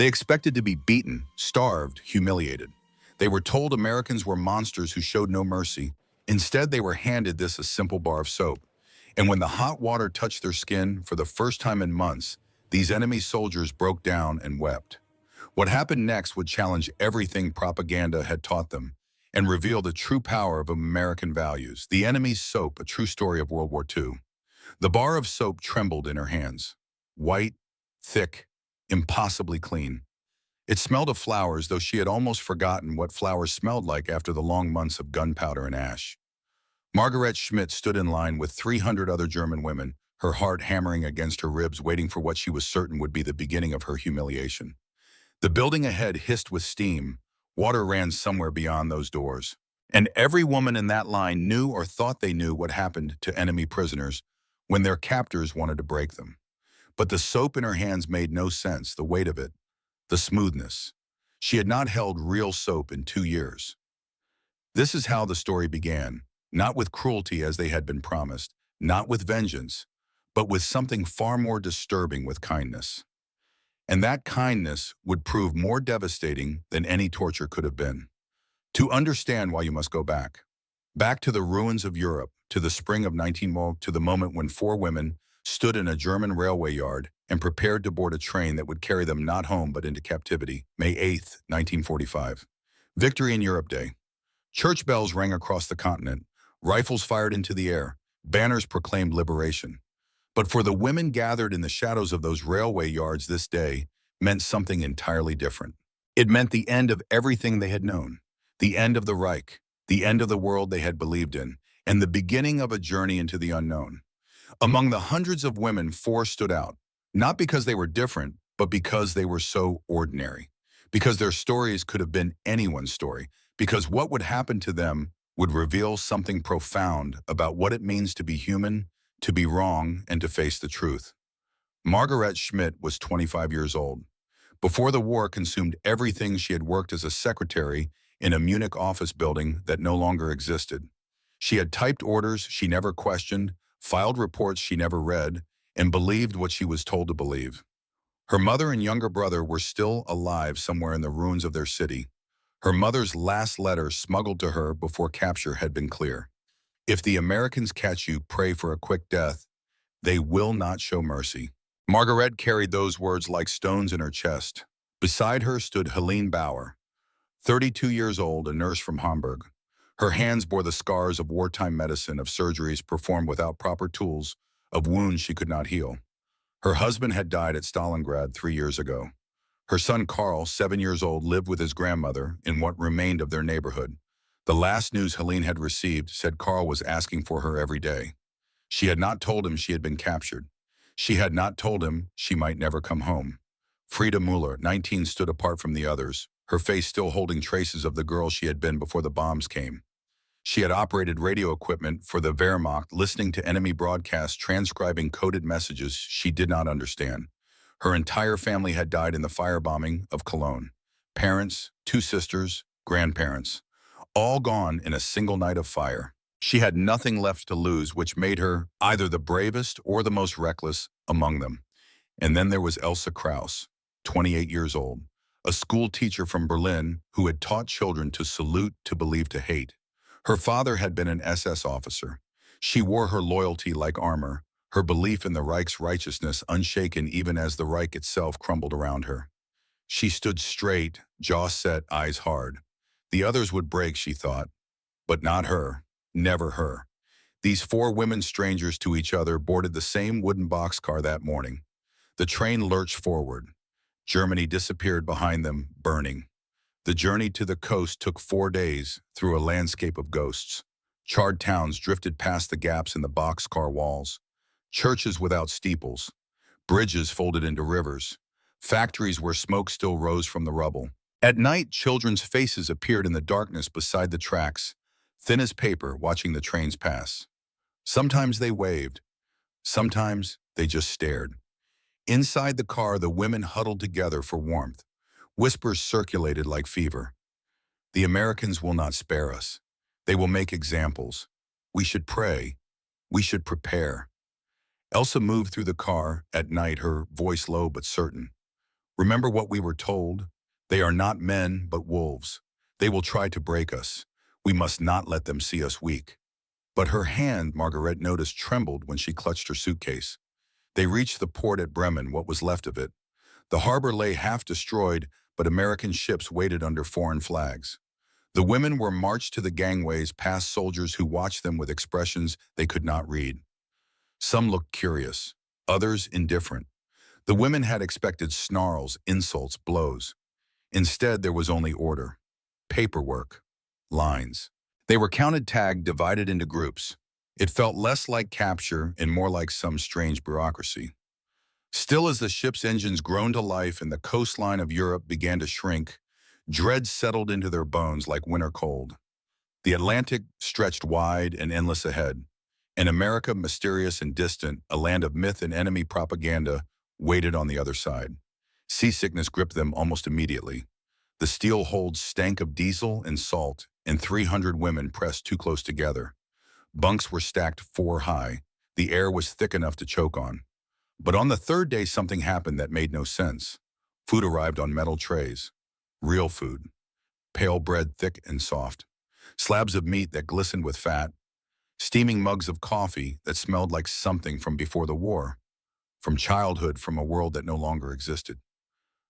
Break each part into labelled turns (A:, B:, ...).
A: They expected to be beaten, starved, humiliated. They were told Americans were monsters who showed no mercy. Instead, they were handed this a simple bar of soap. And when the hot water touched their skin for the first time in months, these enemy soldiers broke down and wept. What happened next would challenge everything propaganda had taught them and reveal the true power of American values. The enemy's soap, a true story of World War II. The bar of soap trembled in her hands. White, thick, impossibly clean. It smelled of flowers, though she had almost forgotten what flowers smelled like after the long months of gunpowder and ash. Margaret Schmidt stood in line with 300 other German women, her heart hammering against her ribs, waiting for what she was certain would be the beginning of her humiliation. The building ahead hissed with steam. Water ran somewhere beyond those doors. And every woman in that line knew or thought they knew what happened to enemy prisoners when their captors wanted to break them. But the soap in her hands made no sense, the weight of it, the smoothness. She had not held real soap in 2 years. This is how the story began, not with cruelty as they had been promised, not with vengeance, but with something far more disturbing, with kindness. And that kindness would prove more devastating than any torture could have been. To understand why, you must go back. Back to the ruins of Europe, to the spring of 1912, to the moment when 4 women stood in a German railway yard and prepared to board a train that would carry them not home but into captivity. May 8th, 1945. Victory in Europe Day. Church bells rang across the continent. Rifles fired into the air. Banners proclaimed liberation. But for the women gathered in the shadows of those railway yards, this day meant something entirely different. It meant the end of everything they had known, the end of the Reich, the end of the world they had believed in, and the beginning of a journey into the unknown. Among the hundreds of women, 4 stood out, not because they were different, but because they were so ordinary, because their stories could have been anyone's story, because what would happen to them would reveal something profound about what it means to be human, to be wrong, and to face the truth. Margaret Schmidt was 25 years old. Before the war consumed everything, she had worked as a secretary in a Munich office building that no longer existed. She had typed orders she never questioned, filed reports she never read, and believed what she was told to believe. Her mother and younger brother were still alive somewhere in the ruins of their city. Her mother's last letter, smuggled to her before capture, had been clear. If the Americans catch you, pray for a quick death. They will not show mercy. Margaret carried those words like stones in her chest. Beside her stood Helene Bauer, 32 years old, a nurse from Hamburg. Her hands bore the scars of wartime medicine, of surgeries performed without proper tools, of wounds she could not heal. Her husband had died at Stalingrad 3 years ago. Her son Karl, 7 years old, lived with his grandmother in what remained of their neighborhood. The last news Helene had received said Karl was asking for her every day. She had not told him she had been captured. She had not told him she might never come home. Frieda Mueller, 19, stood apart from the others, her face still holding traces of the girl she had been before the bombs came. She had operated radio equipment for the Wehrmacht, listening to enemy broadcasts, transcribing coded messages she did not understand. Her entire family had died in the firebombing of Cologne. Parents, 2 sisters, grandparents, all gone in a single night of fire. She had nothing left to lose, which made her either the bravest or the most reckless among them. And then there was Elsa Kraus, 28 years old, a school teacher from Berlin who had taught children to salute, to believe, to hate. Her father had been an SS officer. She wore her loyalty like armor, her belief in the Reich's righteousness unshaken even as the Reich itself crumbled around her. She stood straight, jaw set, eyes hard. The others would break, she thought, but not her, never her. These 4 women, strangers to each other, boarded the same wooden boxcar that morning. The train lurched forward. Germany disappeared behind them, burning. The journey to the coast took 4 days through a landscape of ghosts. Charred towns drifted past the gaps in the boxcar walls. Churches without steeples. Bridges folded into rivers. Factories where smoke still rose from the rubble. At night, children's faces appeared in the darkness beside the tracks, thin as paper, watching the trains pass. Sometimes they waved. Sometimes they just stared. Inside the car, the women huddled together for warmth. Whispers circulated like fever. The Americans will not spare us. They will make examples. We should pray. We should prepare. Elsa moved through the car at night, her voice low but certain. Remember what we were told? They are not men, but wolves. They will try to break us. We must not let them see us weak. But her hand, Margaret noticed, trembled when she clutched her suitcase. They reached the port at Bremen, what was left of it. The harbor lay half destroyed, but American ships waited under foreign flags. The women were marched to the gangways past soldiers who watched them with expressions they could not read. Some looked curious, others indifferent. The women had expected snarls, insults, blows. Instead, there was only order, paperwork, lines. They were counted, tagged, divided into groups. It felt less like capture and more like some strange bureaucracy. Still, as the ship's engines groaned to life and the coastline of Europe began to shrink, dread settled into their bones like winter cold. The Atlantic stretched wide and endless ahead, and America, mysterious and distant, a land of myth and enemy propaganda, waited on the other side. Seasickness gripped them almost immediately. The steel holds stank of diesel and salt, and 300 women pressed too close together. Bunks were stacked 4 high. The air was thick enough to choke on. But on the third day, something happened that made no sense. Food arrived on metal trays. Real food. Pale bread, thick and soft. Slabs of meat that glistened with fat. Steaming mugs of coffee that smelled like something from before the war. From childhood, from a world that no longer existed.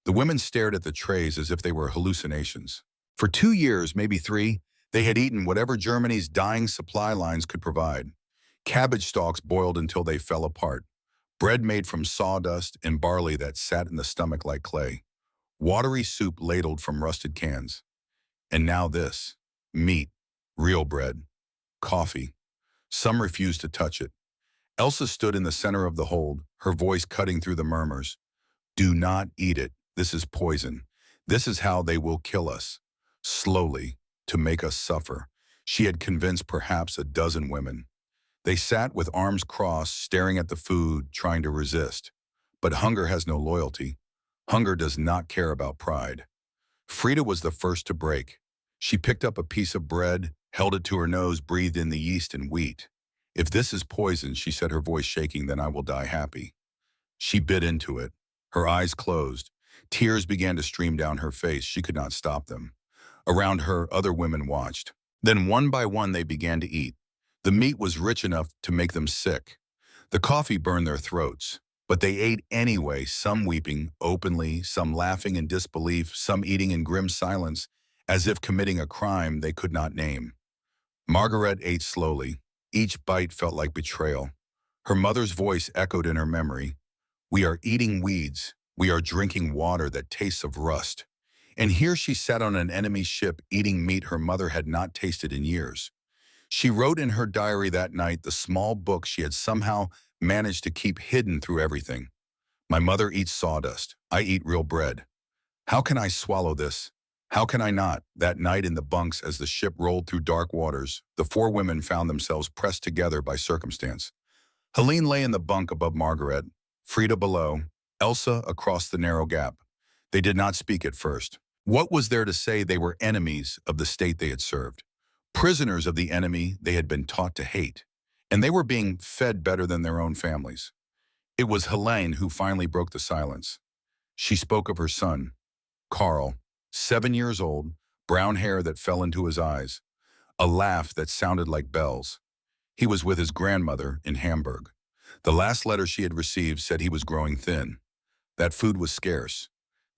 A: The women stared at the trays as if they were hallucinations. For 2 years, maybe 3, they had eaten whatever Germany's dying supply lines could provide. Cabbage stalks boiled until they fell apart. Bread made from sawdust and barley that sat in the stomach like clay. Watery soup ladled from rusted cans. And now this. Meat. Real bread. Coffee. Some refused to touch it. Elsa stood in the center of the hold, her voice cutting through the murmurs. Do not eat it. This is poison. This is how they will kill us. Slowly, to make us suffer. She had convinced perhaps a dozen women. They sat with arms crossed, staring at the food, trying to resist. But hunger has no loyalty. Hunger does not care about pride. Frida was the first to break. She picked up a piece of bread, held it to her nose, breathed in the yeast and wheat. If this is poison, she said, her voice shaking, then I will die happy. She bit into it. Her eyes closed. Tears began to stream down her face. She could not stop them. Around her, other women watched. Then one by one they began to eat. The meat was rich enough to make them sick. The coffee burned their throats. But they ate anyway, some weeping openly, some laughing in disbelief, some eating in grim silence, as if committing a crime they could not name. Margaret ate slowly. Each bite felt like betrayal. Her mother's voice echoed in her memory. We are eating weeds. We are drinking water that tastes of rust. And here she sat on an enemy ship eating meat her mother had not tasted in years. She wrote in her diary that night the small book she had somehow managed to keep hidden through everything. My mother eats sawdust. I eat real bread. How can I swallow this? How can I not? That night in the bunks as the ship rolled through dark waters, the 4 women found themselves pressed together by circumstance. Helene lay in the bunk above Margaret, Frida below, Elsa across the narrow gap. They did not speak at first. What was there to say? They were enemies of the state they had served, prisoners of the enemy they had been taught to hate, and they were being fed better than their own families. It was Helene who finally broke the silence. She spoke of her son, Carl, 7 years old, brown hair that fell into his eyes, a laugh that sounded like bells. He was with his grandmother in Hamburg. The last letter she had received said he was growing thin, that food was scarce,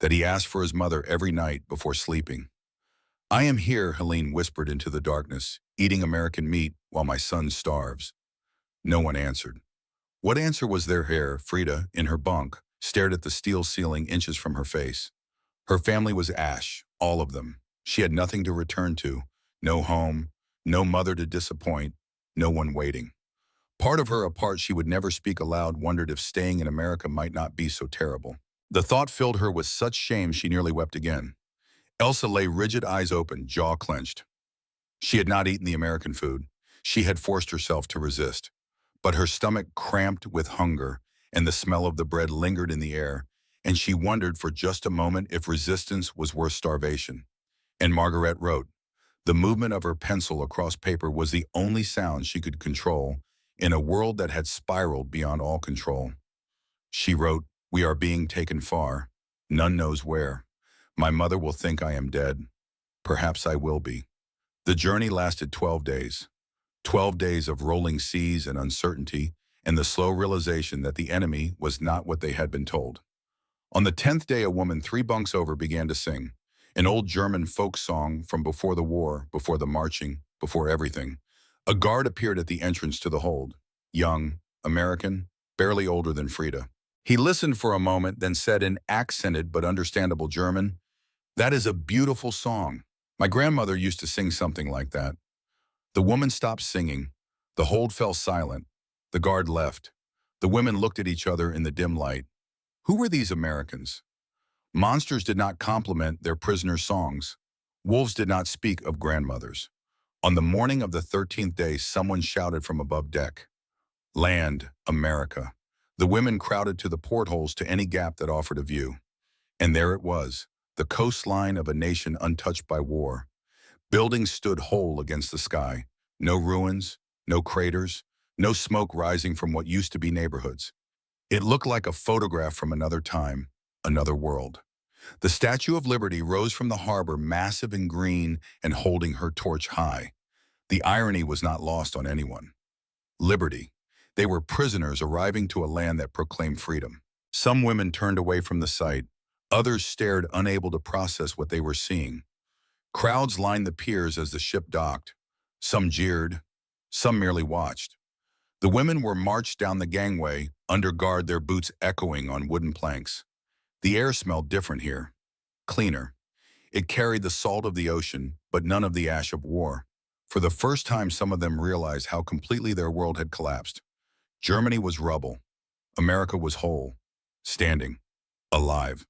A: that he asked for his mother every night before sleeping. I am here, Helene whispered into the darkness, eating American meat while my son starves. No one answered. What answer was there here? Frida, in her bunk, stared at the steel ceiling inches from her face. Her family was ash, all of them. She had nothing to return to, no home, no mother to disappoint, no one waiting. Part of her, a part she would never speak aloud, wondered if staying in America might not be so terrible. The thought filled her with such shame she nearly wept again. Elsa lay rigid, eyes open, jaw clenched. She had not eaten the American food. She had forced herself to resist. But her stomach cramped with hunger, and the smell of the bread lingered in the air, and she wondered for just a moment if resistance was worth starvation. And Margaret wrote. The movement of her pencil across paper was the only sound she could control in a world that had spiraled beyond all control. She wrote, we are being taken far. None knows where. My mother will think I am dead. Perhaps I will be. The journey lasted 12 days. 12 days of rolling seas and uncertainty, and the slow realization that the enemy was not what they had been told. On the 10th day, a woman 3 bunks over began to sing, an old German folk song from before the war, before the marching, before everything. A guard appeared at the entrance to the hold. Young, American, barely older than Frida. He listened for a moment, then said in accented but understandable German, "That is a beautiful song. My grandmother used to sing something like that." The woman stopped singing. The hold fell silent. The guard left. The women looked at each other in the dim light. Who were these Americans? Monsters did not compliment their prisoners' songs. Wolves did not speak of grandmothers. On the morning of the 13th day, someone shouted from above deck, "Land, America." The women crowded to the portholes to any gap that offered a view. And there it was, the coastline of a nation untouched by war. Buildings stood whole against the sky. No ruins, no craters, no smoke rising from what used to be neighborhoods. It looked like a photograph from another time, another world. The Statue of Liberty rose from the harbor, massive and green and holding her torch high. The irony was not lost on anyone. Liberty. They were prisoners arriving to a land that proclaimed freedom. Some women turned away from the sight. Others stared, unable to process what they were seeing. Crowds lined the piers as the ship docked. Some jeered. Some merely watched. The women were marched down the gangway, under guard, their boots echoing on wooden planks. The air smelled different here. Cleaner. It carried the salt of the ocean, but none of the ash of war. For the first time, some of them realized how completely their world had collapsed. Germany was rubble. America was whole. Standing. Alive.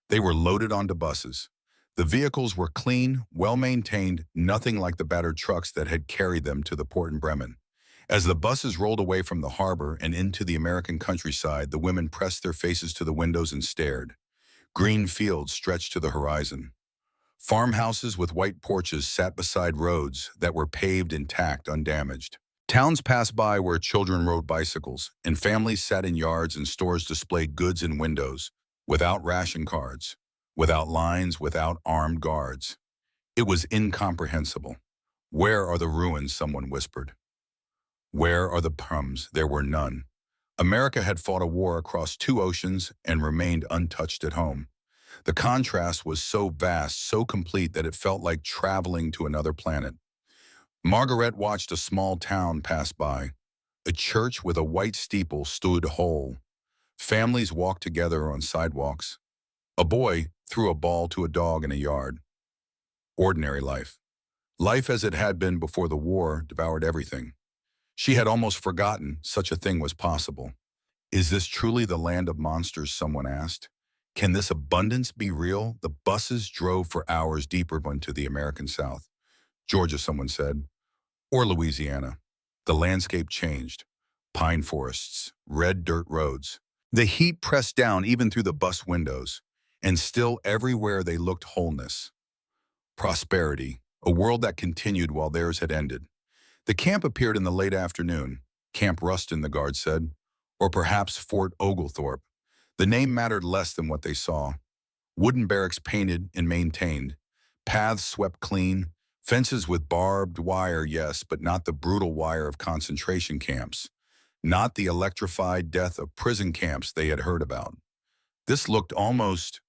A: They were loaded onto buses. The vehicles were clean, well-maintained, nothing like the battered trucks that had carried them to the port in Bremen. As the buses rolled away from the harbor and into the American countryside, the women pressed their faces to the windows and stared. Green fields stretched to the horizon. Farmhouses with white porches sat beside roads that were paved intact, undamaged. Towns passed by where children rode bicycles, and families sat in yards and stores displayed goods in windows, without ration cards, without lines, without armed guards. It was incomprehensible. Where are the ruins, someone whispered. Where are the POWs? There were none. America had fought a war across 2 oceans and remained untouched at home. The contrast was so vast, so complete that it felt like traveling to another planet. Margaret watched a small town pass by. A church with a white steeple stood whole. Families walked together on sidewalks. A boy threw a ball to a dog in a yard. Ordinary life. Life as it had been before the war devoured everything. She had almost forgotten such a thing was possible. Is this truly the land of monsters, someone asked? Can this abundance be real? The buses drove for hours deeper into the American South. Georgia, someone said. Or Louisiana. The landscape changed. Pine forests, red dirt roads. The heat pressed down even through the bus windows. And still everywhere they looked wholeness. Prosperity, a world that continued while theirs had ended. The camp appeared in the late afternoon. Camp Ruston, the guard said. Or perhaps Fort Oglethorpe. The name mattered less than what they saw. Wooden barracks painted and maintained. Paths swept clean. Fences with barbed wire, yes, but not the brutal wire of concentration camps. Not the electrified death of prison camps they had heard about. This looked almost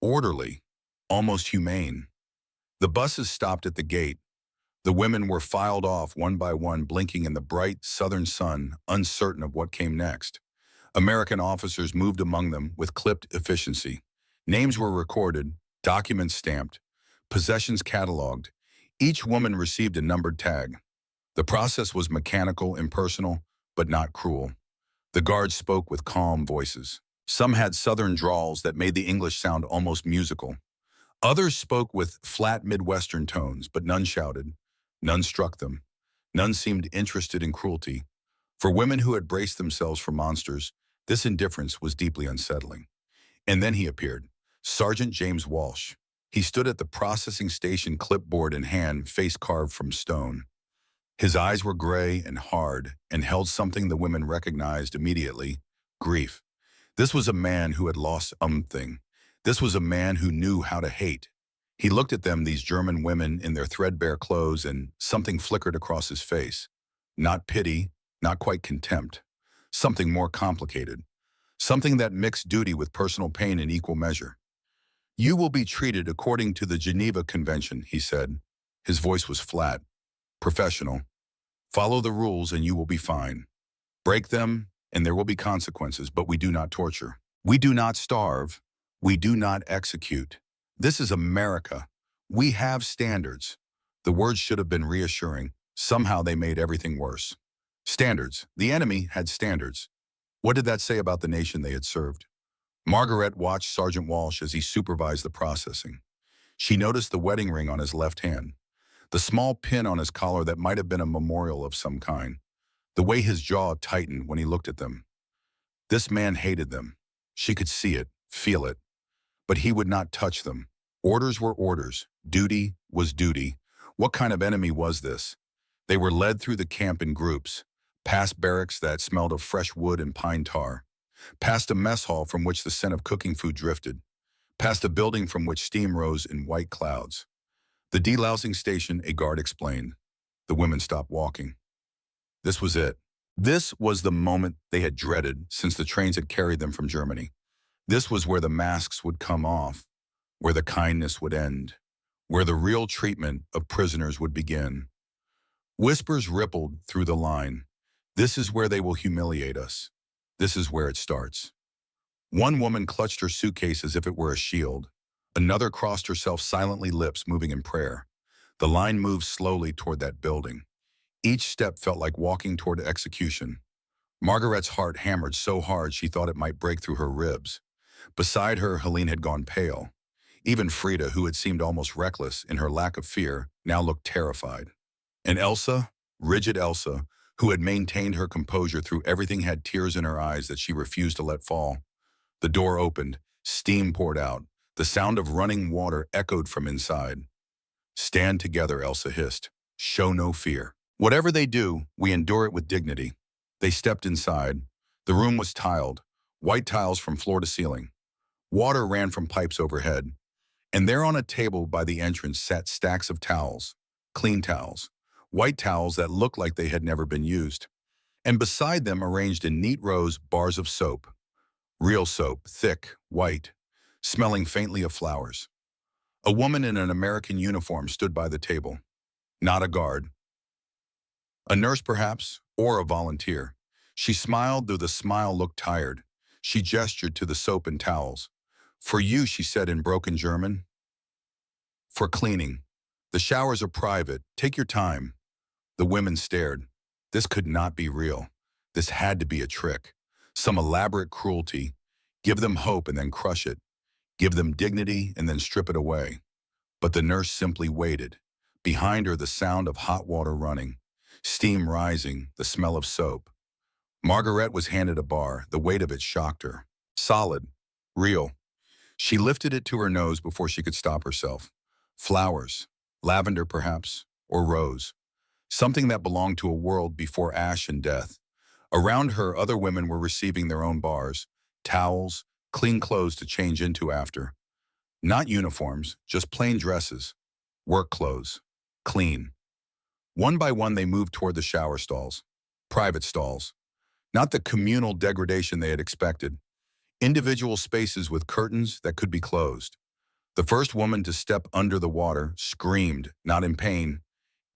A: orderly, almost humane. The buses stopped at the gate. The women were filed off one by one, blinking in the bright southern sun, uncertain of what came next. American officers moved among them with clipped efficiency. Names were recorded, documents stamped, possessions cataloged. Each woman received a numbered tag. The process was mechanical, impersonal, but not cruel. The guards spoke with calm voices. Some had southern drawls that made the English sound almost musical. Others spoke with flat Midwestern tones, but none shouted. None struck them. None seemed interested in cruelty. For women who had braced themselves for monsters, this indifference was deeply unsettling. And then he appeared, Sergeant James Walsh. He stood at the processing station, clipboard in hand, face carved from stone. His eyes were gray and hard and held something the women recognized immediately, grief. This was a man who had lost something. This was a man who knew how to hate. He looked at them, these German women in their threadbare clothes, and something flickered across his face. Not pity, not quite contempt. Something more complicated. Something that mixed duty with personal pain in equal measure. "You will be treated according to the Geneva Convention," he said. His voice was flat, professional. "Follow the rules and you will be fine. Break them and there will be consequences, but we do not torture. We do not starve. We do not execute. This is America. We have standards." The words should have been reassuring. Somehow they made everything worse. Standards. The enemy had standards. What did that say about the nation they had served? Margaret watched Sergeant Walsh as he supervised the processing. She noticed the wedding ring on his left hand, the small pin on his collar that might have been a memorial of some kind, the way his jaw tightened when he looked at them. This man hated them. She could see it, feel it, but he would not touch them. Orders were orders. Duty was duty. What kind of enemy was this? They were led through the camp in groups, past barracks that smelled of fresh wood and pine tar, past a mess hall from which the scent of cooking food drifted, past a building from which steam rose in white clouds. The delousing station, a guard explained. The women stopped walking. This was it. This was the moment they had dreaded since the trains had carried them from Germany. This was where the masks would come off, where the kindness would end, where the real treatment of prisoners would begin. Whispers rippled through the line. This is where they will humiliate us. This is where it starts. One woman clutched her suitcase as if it were a shield. Another crossed herself silently, lips moving in prayer. The line moved slowly toward that building. Each step felt like walking toward execution. Margaret's heart hammered so hard she thought it might break through her ribs. Beside her, Helene had gone pale. Even Frida, who had seemed almost reckless in her lack of fear, now looked terrified. And Elsa, rigid Elsa, who had maintained her composure through everything, had tears in her eyes that she refused to let fall. The door opened, steam poured out. The sound of running water echoed from inside. "Stand together," Elsa hissed. "Show no fear. Whatever they do, we endure it with dignity." They stepped inside. The room was tiled, white tiles from floor to ceiling. Water ran from pipes overhead. And there on a table by the entrance sat stacks of towels, clean towels, white towels that looked like they had never been used. And beside them, arranged in neat rows, bars of soap. Real soap, thick, white, smelling faintly of flowers. A woman in an American uniform stood by the table. Not a guard. A nurse, perhaps, or a volunteer. She smiled, though the smile looked tired. She gestured to the soap and towels. "For you," she said in broken German. "For cleaning. The showers are private. Take your time." The women stared. This could not be real. This had to be a trick. Some elaborate cruelty. Give them hope and then crush it. Give them dignity and then strip it away. But the nurse simply waited. Behind her, the sound of hot water running, steam rising, the smell of soap. Margaret was handed a bar. The weight of it shocked her. Solid. Real. She lifted it to her nose before she could stop herself. Flowers. Lavender, perhaps, or rose. Something that belonged to a world before ash and death. Around her, other women were receiving their own bars, towels, clean clothes to change into after. Not uniforms, just plain dresses. Work clothes. Clean. One by one, they moved toward the shower stalls. Private stalls. Not the communal degradation they had expected. Individual spaces with curtains that could be closed. The first woman to step under the water screamed, not in pain,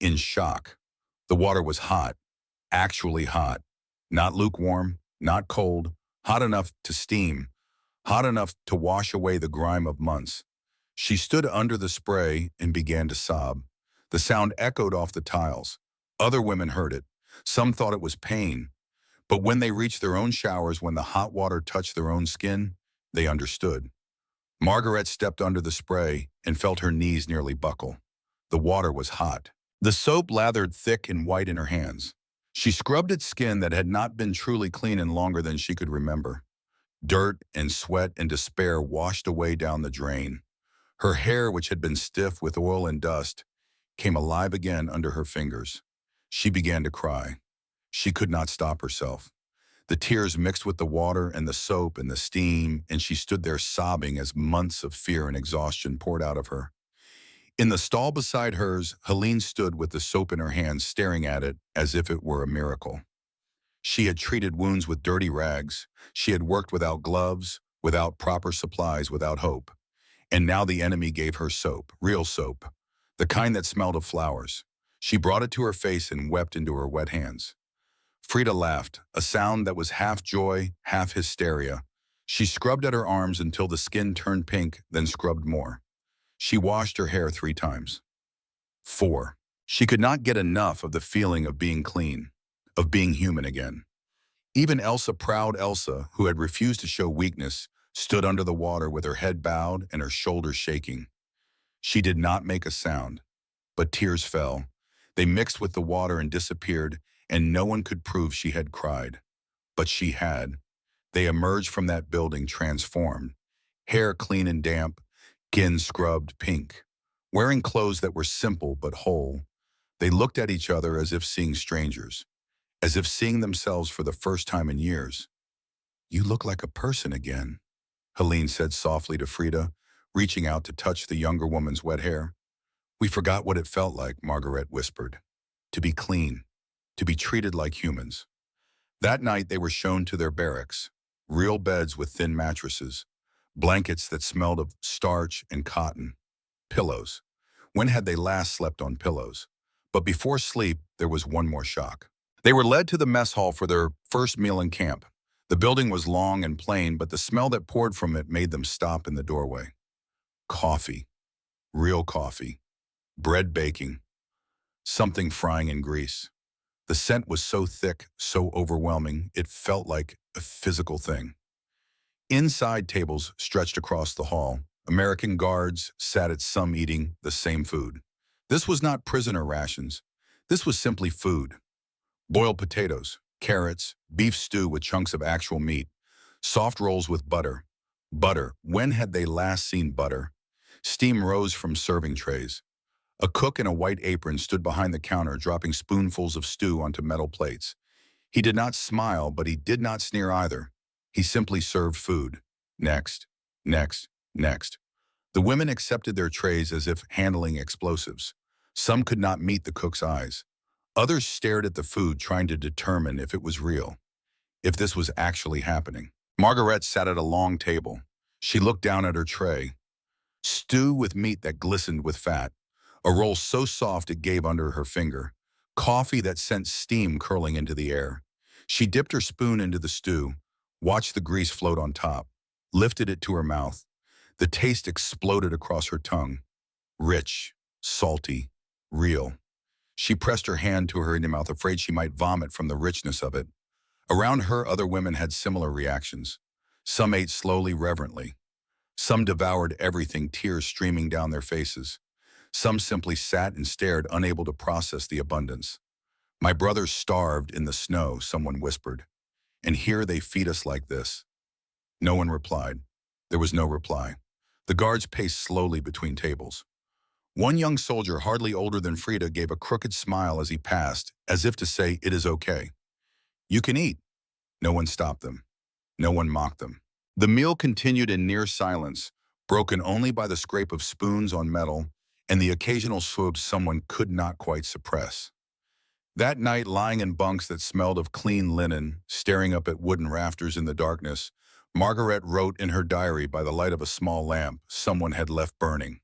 A: in shock. The water was hot, actually hot. Not lukewarm, not cold, hot enough to steam, hot enough to wash away the grime of months. She stood under the spray and began to sob. The sound echoed off the tiles. Other women heard it. Some thought it was pain. But when they reached their own showers, when the hot water touched their own skin, they understood. Margaret stepped under the spray and felt her knees nearly buckle. The water was hot. The soap lathered thick and white in her hands. She scrubbed its skin that had not been truly clean in longer than she could remember. Dirt and sweat and despair washed away down the drain. Her hair, which had been stiff with oil and dust, came alive again under her fingers. She began to cry. She could not stop herself. The tears mixed with the water and the soap and the steam, and she stood there sobbing as months of fear and exhaustion poured out of her. In the stall beside hers, Helene stood with the soap in her hands, staring at it as if it were a miracle. She had treated wounds with dirty rags. She had worked without gloves, without proper supplies, without hope. And now the enemy gave her soap, real soap, the kind that smelled of flowers. She brought it to her face and wept into her wet hands. Frida laughed, a sound that was half joy, half hysteria. She scrubbed at her arms until the skin turned pink, then scrubbed more. She washed her hair 3 times. 4. She could not get enough of the feeling of being clean, of being human again. Even Elsa, proud Elsa, who had refused to show weakness, stood under the water with her head bowed and her shoulders shaking. She did not make a sound, but tears fell. They mixed with the water and disappeared, and no one could prove she had cried. But she had. They emerged from that building transformed, hair clean and damp, skin scrubbed pink, wearing clothes that were simple but whole. They looked at each other as if seeing strangers, as if seeing themselves for the first time in years. "You look like a person again," Helene said softly to Frida, reaching out to touch the younger woman's wet hair. "We forgot what it felt like," Margaret whispered. "To be clean, to be treated like humans." That night they were shown to their barracks, real beds with thin mattresses, blankets that smelled of starch and cotton, pillows. When had they last slept on pillows? But before sleep, there was one more shock. They were led to the mess hall for their first meal in camp. The building was long and plain, but the smell that poured from it made them stop in the doorway. Coffee, real coffee, bread baking, something frying in grease. The scent was so thick, so overwhelming, it felt like a physical thing. Inside, tables stretched across the hall. American guards sat at some eating the same food. This was not prisoner rations. This was simply food. Boiled potatoes, carrots, beef stew with chunks of actual meat, soft rolls with butter. Butter. When had they last seen butter? Steam rose from serving trays. A cook in a white apron stood behind the counter, dropping spoonfuls of stew onto metal plates. He did not smile, but he did not sneer either. He simply served food. Next, next, next. The women accepted their trays as if handling explosives. Some could not meet the cook's eyes. Others stared at the food, trying to determine if it was real, if this was actually happening. Margaret sat at a long table. She looked down at her tray. Stew with meat that glistened with fat. A roll so soft it gave under her finger. Coffee that sent steam curling into the air. She dipped her spoon into the stew, watched the grease float on top, lifted it to her mouth. The taste exploded across her tongue. Rich, salty, real. She pressed her hand to her mouth, afraid she might vomit from the richness of it. Around her, other women had similar reactions. Some ate slowly, reverently. Some devoured everything, tears streaming down their faces. Some simply sat and stared, unable to process the abundance. "My brothers starved in the snow," someone whispered. "And here they feed us like this." No one replied. There was no reply. The guards paced slowly between tables. One young soldier, hardly older than Frida, gave a crooked smile as he passed, as if to say, "It is okay. You can eat." No one stopped them. No one mocked them. The meal continued in near silence, broken only by the scrape of spoons on metal and the occasional swoops someone could not quite suppress. That night, lying in bunks that smelled of clean linen, staring up at wooden rafters in the darkness, Margaret wrote in her diary by the light of a small lamp someone had left burning.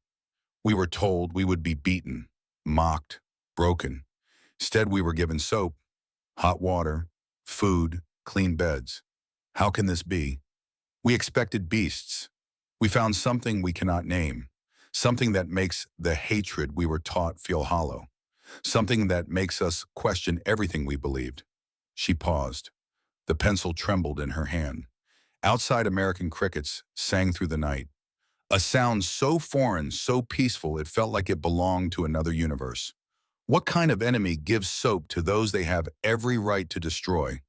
A: "We were told we would be beaten, mocked, broken. Instead, we were given soap, hot water, food, clean beds. How can this be? We expected beasts. We found something we cannot name, something that makes the hatred we were taught feel hollow, something that makes us question everything we believed." She paused. The pencil trembled in her hand. Outside, American crickets sang through the night. A sound so foreign, so peaceful, it felt like it belonged to another universe. What kind of enemy gives soap to those they have every right to destroy?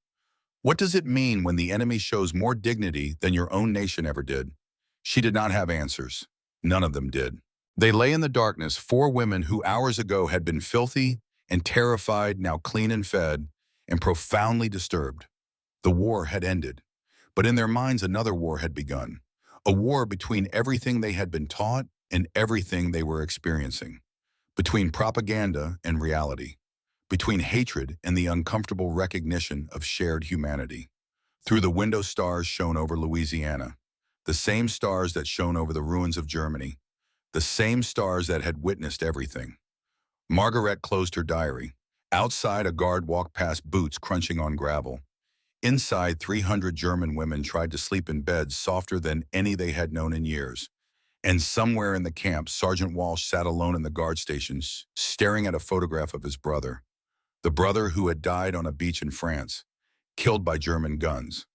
A: What does it mean when the enemy shows more dignity than your own nation ever did? She did not have answers. None of them did. They lay in the darkness, 4 women who hours ago had been filthy and terrified, now clean and fed, and profoundly disturbed. The war had ended, but in their minds another war had begun. A war between everything they had been taught and everything they were experiencing. Between propaganda and reality. Between hatred and the uncomfortable recognition of shared humanity. Through the window stars shone over Louisiana, the same stars that shone over the ruins of Germany, the same stars that had witnessed everything. Margaret closed her diary. Outside, a guard walked past, boots crunching on gravel. Inside, 300 German women tried to sleep in beds softer than any they had known in years. And somewhere in the camp, Sergeant Walsh sat alone in the guard stations, staring at a photograph of his brother. The brother who had died on a beach in France, killed by German guns.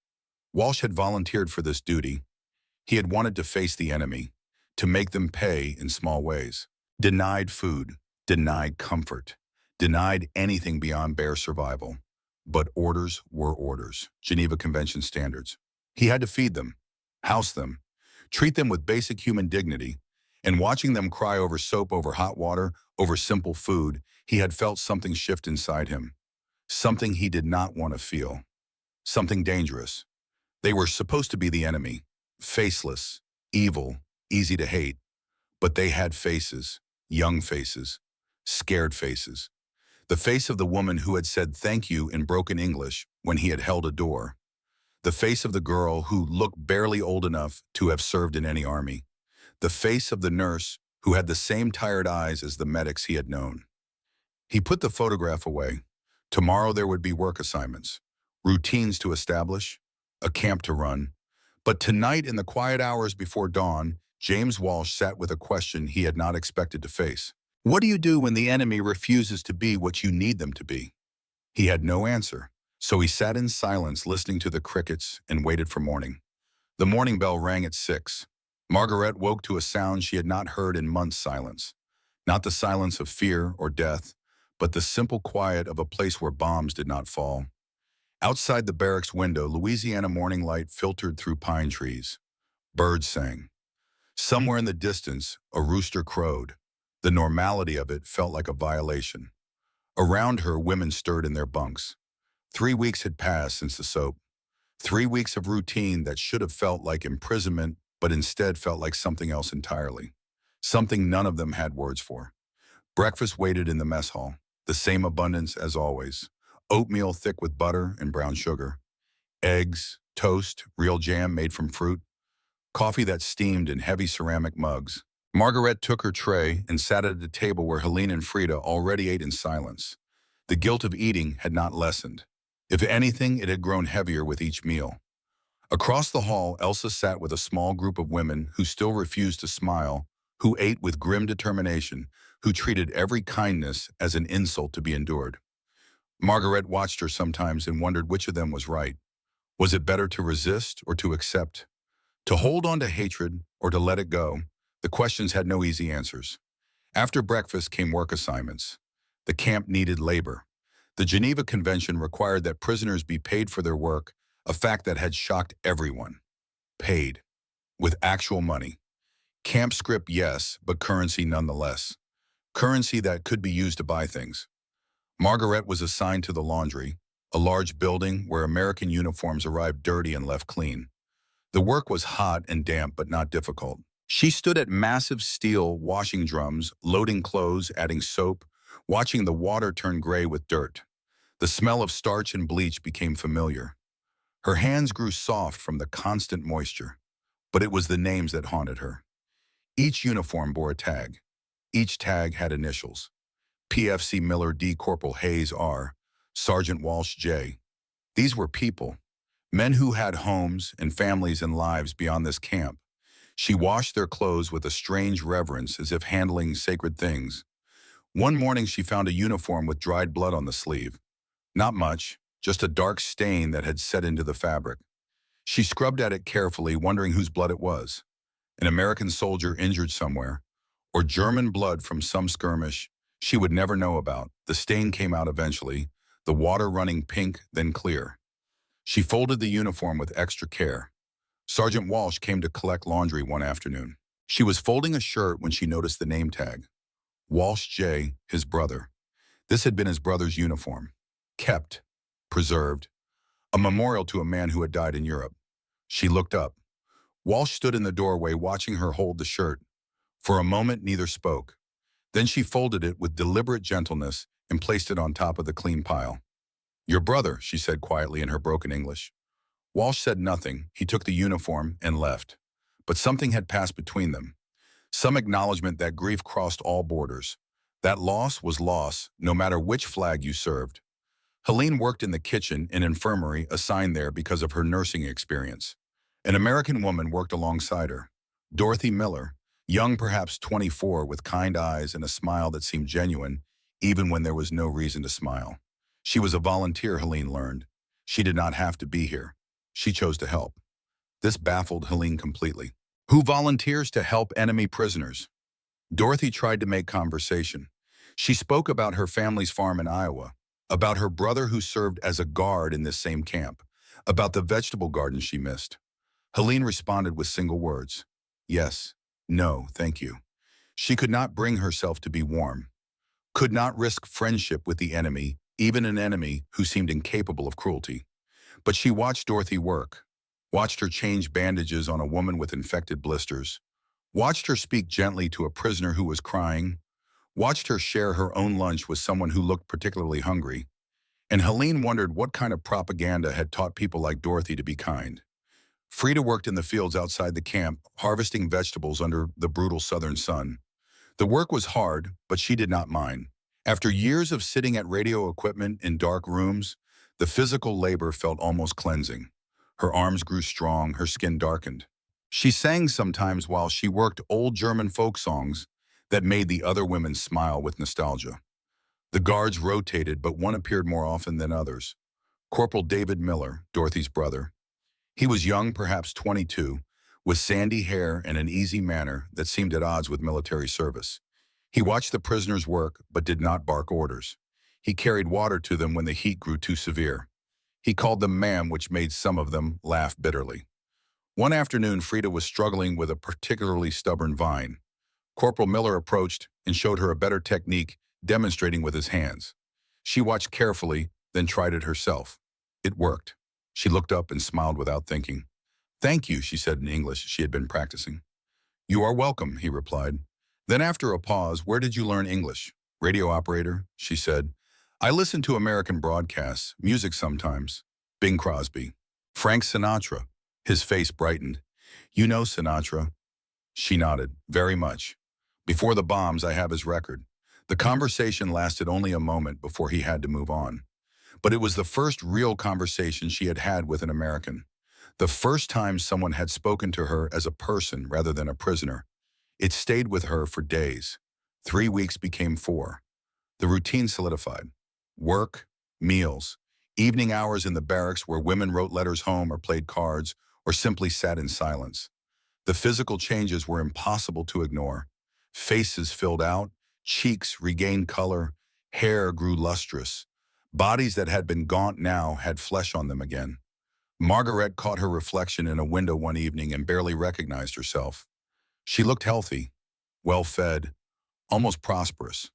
A: Walsh had volunteered for this duty. He had wanted to face the enemy, to make them pay in small ways. Denied food, denied comfort, denied anything beyond bare survival. But orders were orders, Geneva Convention standards. He had to feed them, house them, treat them with basic human dignity, and watching them cry over soap, over hot water, over simple food, he had felt something shift inside him. Something he did not want to feel. Something dangerous. They were supposed to be the enemy, faceless, evil, easy to hate, but they had faces, young faces, scared faces. The face of the woman who had said thank you in broken English when he had held a door. The face of the girl who looked barely old enough to have served in any army. The face of the nurse who had the same tired eyes as the medics he had known. He put the photograph away. Tomorrow there would be work assignments, routines to establish, a camp to run. But tonight, in the quiet hours before dawn, James Walsh sat with a question he had not expected to face. What do you do when the enemy refuses to be what you need them to be? He had no answer, so he sat in silence listening to the crickets and waited for morning. The morning bell rang at 6. Margaret woke to a sound she had not heard in months' silence. Not the silence of fear or death, but the simple quiet of a place where bombs did not fall. Outside the barracks window, Louisiana morning light filtered through pine trees. Birds sang. Somewhere in the distance, a rooster crowed. The normality of it felt like a violation. Around her, women stirred in their bunks. 3 weeks had passed since the soap. 3 weeks of routine that should have felt like imprisonment, but instead felt like something else entirely. Something none of them had words for. Breakfast waited in the mess hall, the same abundance as always. Oatmeal thick with butter and brown sugar. Eggs, toast, real jam made from fruit. Coffee that steamed in heavy ceramic mugs. Margaret took her tray and sat at a table where Helene and Frida already ate in silence. The guilt of eating had not lessened. If anything, it had grown heavier with each meal. Across the hall, Elsa sat with a small group of women who still refused to smile, who ate with grim determination, who treated every kindness as an insult to be endured. Margaret watched her sometimes and wondered which of them was right. Was it better to resist or to accept? To hold on to hatred or to let it go? The questions had no easy answers. After breakfast came work assignments. The camp needed labor. The Geneva Convention required that prisoners be paid for their work, a fact that had shocked everyone. Paid. With actual money. Camp script, yes, but currency nonetheless. Currency that could be used to buy things. Margaret was assigned to the laundry, a large building where American uniforms arrived dirty and left clean. The work was hot and damp, but not difficult. She stood at massive steel washing drums, loading clothes, adding soap, watching the water turn gray with dirt. The smell of starch and bleach became familiar. Her hands grew soft from the constant moisture, but it was the names that haunted her. Each uniform bore a tag. Each tag had initials. PFC Miller D. Corporal Hayes R. Sergeant Walsh J. These were people, men who had homes and families and lives beyond this camp. She washed their clothes with a strange reverence as if handling sacred things. One morning she found a uniform with dried blood on the sleeve. Not much, just a dark stain that had set into the fabric. She scrubbed at it carefully, wondering whose blood it was. An American soldier injured somewhere, or German blood from some skirmish she would never know about. The stain came out eventually, the water running pink, then clear. She folded the uniform with extra care. Sergeant Walsh came to collect laundry one afternoon. She was folding a shirt when she noticed the name tag. Walsh J., his brother. This had been his brother's uniform. Kept, preserved, a memorial to a man who had died in Europe. She looked up. Walsh stood in the doorway watching her hold the shirt. For a moment, neither spoke. Then she folded it with deliberate gentleness and placed it on top of the clean pile. "Your brother," she said quietly in her broken English. Walsh said nothing. He took the uniform and left. But something had passed between them. Some acknowledgement that grief crossed all borders. That loss was loss, no matter which flag you served. Helene worked in the kitchen and infirmary assigned there because of her nursing experience. An American woman worked alongside her. Dorothy Miller, young perhaps 24 with kind eyes and a smile that seemed genuine, even when there was no reason to smile. She was a volunteer, Helene learned. She did not have to be here. She chose to help. This baffled Helene completely. Who volunteers to help enemy prisoners? Dorothy tried to make conversation. She spoke about her family's farm in Iowa, about her brother who served as a guard in this same camp, about the vegetable garden she missed. Helene responded with single words. Yes, no, thank you. She could not bring herself to be warm, could not risk friendship with the enemy, even an enemy who seemed incapable of cruelty. But she watched Dorothy work, watched her change bandages on a woman with infected blisters, watched her speak gently to a prisoner who was crying, watched her share her own lunch with someone who looked particularly hungry. And Helene wondered what kind of propaganda had taught people like Dorothy to be kind. Frida worked in the fields outside the camp, harvesting vegetables under the brutal southern sun. The work was hard, but she did not mind. After years of sitting at radio equipment in dark rooms, the physical labor felt almost cleansing. Her arms grew strong, her skin darkened. She sang sometimes while she worked old German folk songs that made the other women smile with nostalgia. The guards rotated, but one appeared more often than others. Corporal David Miller, Dorothy's brother. He was young, perhaps 22, with sandy hair and an easy manner that seemed at odds with military service. He watched the prisoners work, but did not bark orders. He carried water to them when the heat grew too severe. He called them ma'am, which made some of them laugh bitterly. One afternoon, Frida was struggling with a particularly stubborn vine. Corporal Miller approached and showed her a better technique, demonstrating with his hands. She watched carefully, then tried it herself. It worked. She looked up and smiled without thinking. "Thank you," she said in English she had been practicing. "You are welcome," he replied. Then after a pause, "Where did you learn English?" "Radio operator," she said. "I listen to American broadcasts, music sometimes." Bing Crosby. "Frank Sinatra." His face brightened. "You know Sinatra?" She nodded. "Very much. Before the bombs, I have his record." The conversation lasted only a moment before he had to move on. But it was the first real conversation she had had with an American. The first time someone had spoken to her as a person rather than a prisoner. It stayed with her for days. 3 weeks became 4. The routine solidified. Work, meals, evening hours in the barracks where women wrote letters home or played cards or simply sat in silence. The physical changes were impossible to ignore. Faces filled out, cheeks regained color, hair grew lustrous. Bodies that had been gaunt now had flesh on them again. Margaret caught her reflection in a window one evening and barely recognized herself. She looked healthy, well-fed, almost prosperous.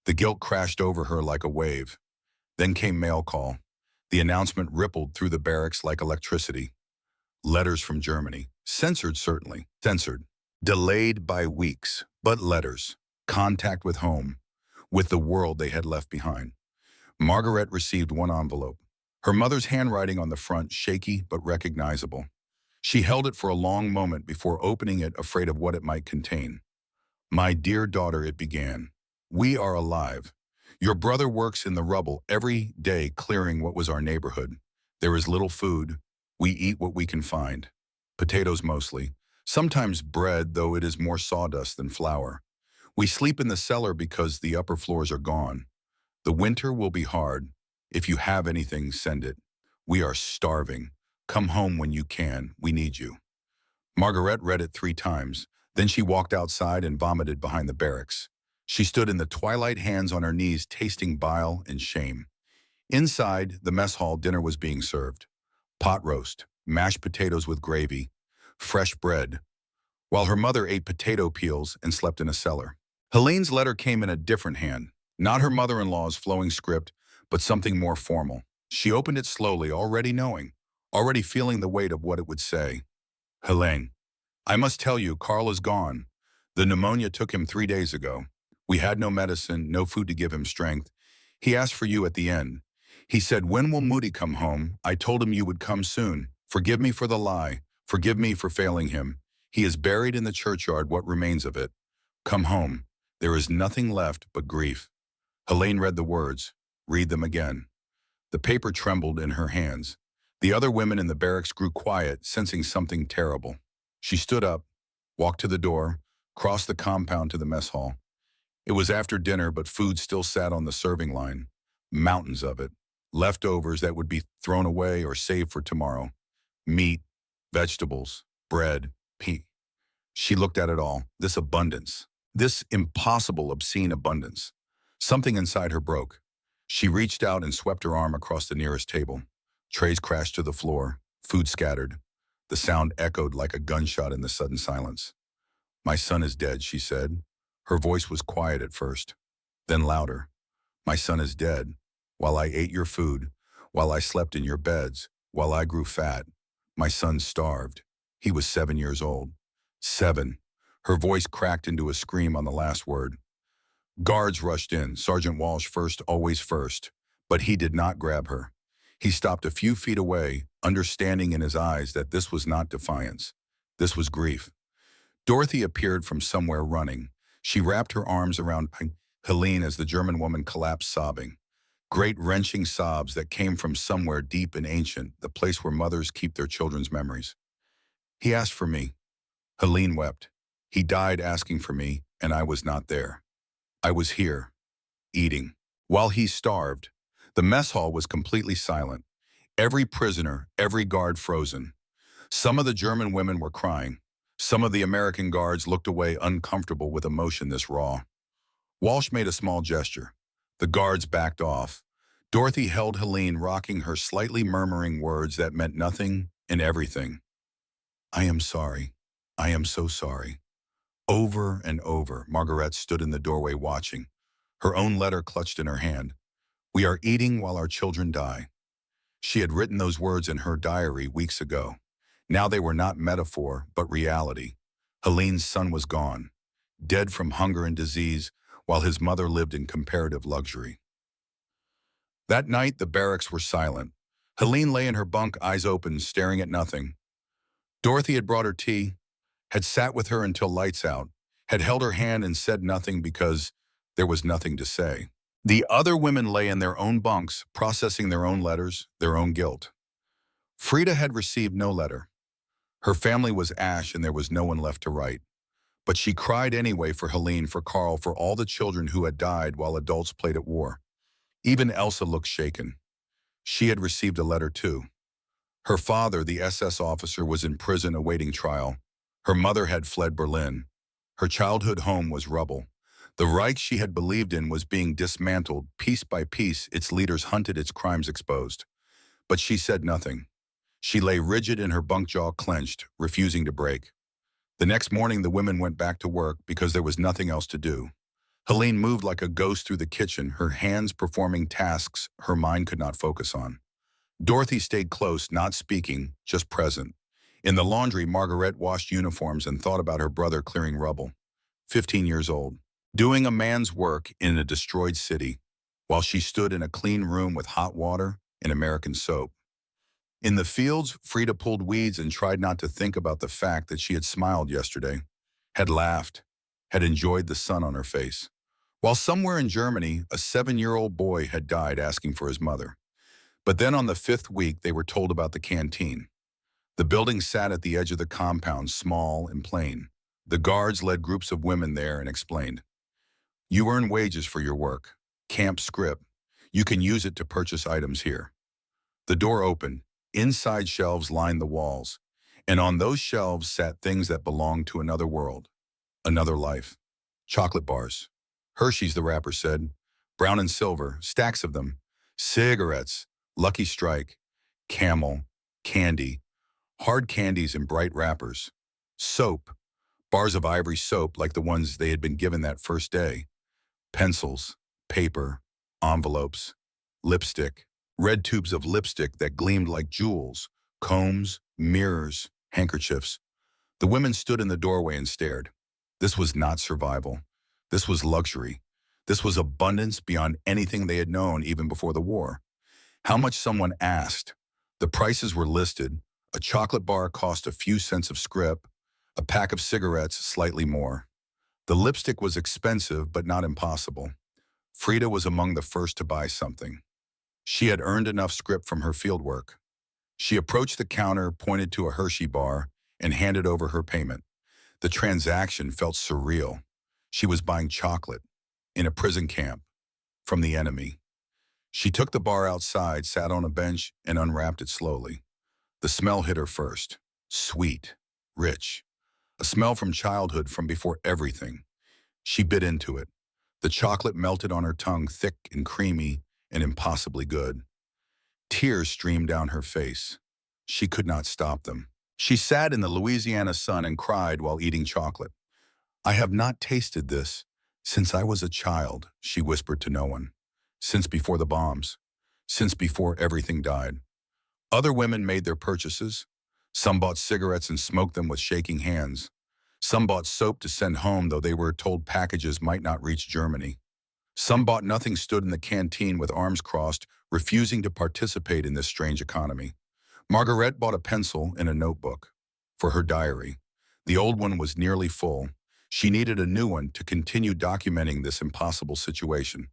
A: The guilt crashed over her like a wave. Then came mail call. The announcement rippled through the barracks like electricity. Letters from Germany. Censored, certainly. Censored. Delayed by weeks, but letters. Contact with home, with the world they had left behind. Margaret received one envelope. Her mother's handwriting on the front, shaky but recognizable. She held it for a long moment before opening it, afraid of what it might contain. "My dear daughter," it began, "we are alive. Your brother works in the rubble every day clearing what was our neighborhood. There is little food. We eat what we can find. Potatoes mostly. Sometimes bread, though it is more sawdust than flour. We sleep in the cellar because the upper floors are gone. The winter will be hard. If you have anything, send it. We are starving. Come home when you can. We need you." Margaret read it 3 times. Then she walked outside and vomited behind the barracks. She stood in the twilight, hands on her knees, tasting bile and shame. Inside the mess hall, dinner was being served. Pot roast, mashed potatoes with gravy, fresh bread, while her mother ate potato peels and slept in a cellar. Helene's letter came in a different hand. Not her mother-in-law's flowing script, but something more formal. She opened it slowly, already knowing, already feeling the weight of what it would say. Helene, I must tell you, Carl is gone. The pneumonia took him 3 days ago. We had no medicine, no food to give him strength. He asked for you at the end. He said, when will Moody come home? I told him you would come soon. Forgive me for the lie. Forgive me for failing him. He is buried in the churchyard, what remains of it. Come home. There is nothing left but grief. Helene read the words. Read them again. The paper trembled in her hands. The other women in the barracks grew quiet, sensing something terrible. She stood up, walked to the door, crossed the compound to the mess hall. It was after dinner, but food still sat on the serving line. Mountains of it. Leftovers that would be thrown away or saved for tomorrow. Meat, vegetables, bread, pea. She looked at it all, this abundance, this impossible, obscene abundance. Something inside her broke. She reached out and swept her arm across the nearest table. Trays crashed to the floor, food scattered. The sound echoed like a gunshot in the sudden silence. My son is dead, she said. Her voice was quiet at first, then louder. My son is dead. While I ate your food, while I slept in your beds, while I grew fat, my son starved. He was 7 years old. 7. Her voice cracked into a scream on the last word. Guards rushed in, Sergeant Walsh first, always first. But he did not grab her. He stopped a few feet away, understanding in his eyes that this was not defiance. This was grief. Dorothy appeared from somewhere running. She wrapped her arms around Helene as the German woman collapsed sobbing. Great wrenching sobs that came from somewhere deep and ancient, the place where mothers keep their children's memories. He asked for me. Helene wept. He died asking for me, and I was not there. I was here, eating. While he starved, the mess hall was completely silent. Every prisoner, every guard frozen. Some of the German women were crying. Some of the American guards looked away, uncomfortable with emotion this raw. Walsh made a small gesture. The guards backed off. Dorothy held Helene, rocking her, slightly murmuring words that meant nothing and everything. I am sorry. I am so sorry. Over and over, Margaret stood in the doorway watching, her own letter clutched in her hand. We are eating while our children die. She had written those words in her diary weeks ago. Now they were not metaphor, but reality. Helene's son was gone, dead from hunger and disease, while his mother lived in comparative luxury. That night, the barracks were silent. Helene lay in her bunk, eyes open, staring at nothing. Dorothy had brought her tea, had sat with her until lights out, had held her hand and said nothing because there was nothing to say. The other women lay in their own bunks, processing their own letters, their own guilt. Frida had received no letter. Her family was ash and there was no one left to write. But she cried anyway for Helene, for Carl, for all the children who had died while adults played at war. Even Elsa looked shaken. She had received a letter too. Her father, the SS officer, was in prison awaiting trial. Her mother had fled Berlin. Her childhood home was rubble. The Reich she had believed in was being dismantled, piece by piece, its leaders hunted, its crimes exposed. But she said nothing. She lay rigid in her bunk, jaw clenched, refusing to break. The next morning, the women went back to work because there was nothing else to do. Helene moved like a ghost through the kitchen, her hands performing tasks her mind could not focus on. Dorothy stayed close, not speaking, just present. In the laundry, Margaret washed uniforms and thought about her brother clearing rubble. 15 years old, doing a man's work in a destroyed city, while she stood in a clean room with hot water and American soap. In the fields, Frida pulled weeds and tried not to think about the fact that she had smiled yesterday, had laughed, had enjoyed the sun on her face. While somewhere in Germany, a 7-year-old boy had died asking for his mother. But then on the 5th week, they were told about the canteen. The building sat at the edge of the compound, small and plain. The guards led groups of women there and explained, you earn wages for your work. Camp scrip. You can use it to purchase items here. The door opened. Inside shelves lined the walls. And on those shelves sat things that belonged to another world, another life. Chocolate bars. Hershey's, the wrapper said. Brown and silver, stacks of them. Cigarettes. Lucky Strike. Camel. Candy. Hard candies in bright wrappers. Soap. Bars of ivory soap like the ones they had been given that first day. Pencils. Paper. Envelopes. Lipstick. red tubes of lipstick that gleamed like jewels, combs, mirrors, handkerchiefs. The women stood in the doorway and stared. This was not survival. This was luxury. This was abundance beyond anything they had known even before the war. How much someone asked. The prices were listed. A chocolate bar cost a few cents of scrip, a pack of cigarettes slightly more. The lipstick was expensive but not impossible. Frida was among the first to buy something. She had earned enough scrip from her fieldwork. She approached the counter, pointed to a Hershey bar, and handed over her payment. The transaction felt surreal. She was buying chocolate in a prison camp from the enemy. She took the bar outside, sat on a bench, and unwrapped it slowly. The smell hit her first. Sweet, rich. A smell from childhood, from before everything. She bit into it. The chocolate melted on her tongue, thick and creamy and impossibly good. Tears streamed down her face. She could not stop them. She sat in the Louisiana sun and cried while eating chocolate. "I have not tasted this since I was a child," she whispered to no one. "Since before the bombs. Since before everything died." Other women made their purchases. Some bought cigarettes and smoked them with shaking hands. Some bought soap to send home, though they were told packages might not reach Germany. Some bought nothing, stood in the canteen with arms crossed, refusing to participate in this strange economy. Margaret bought a pencil and a notebook for her diary. The old one was nearly full. She needed a new one to continue documenting this impossible situation.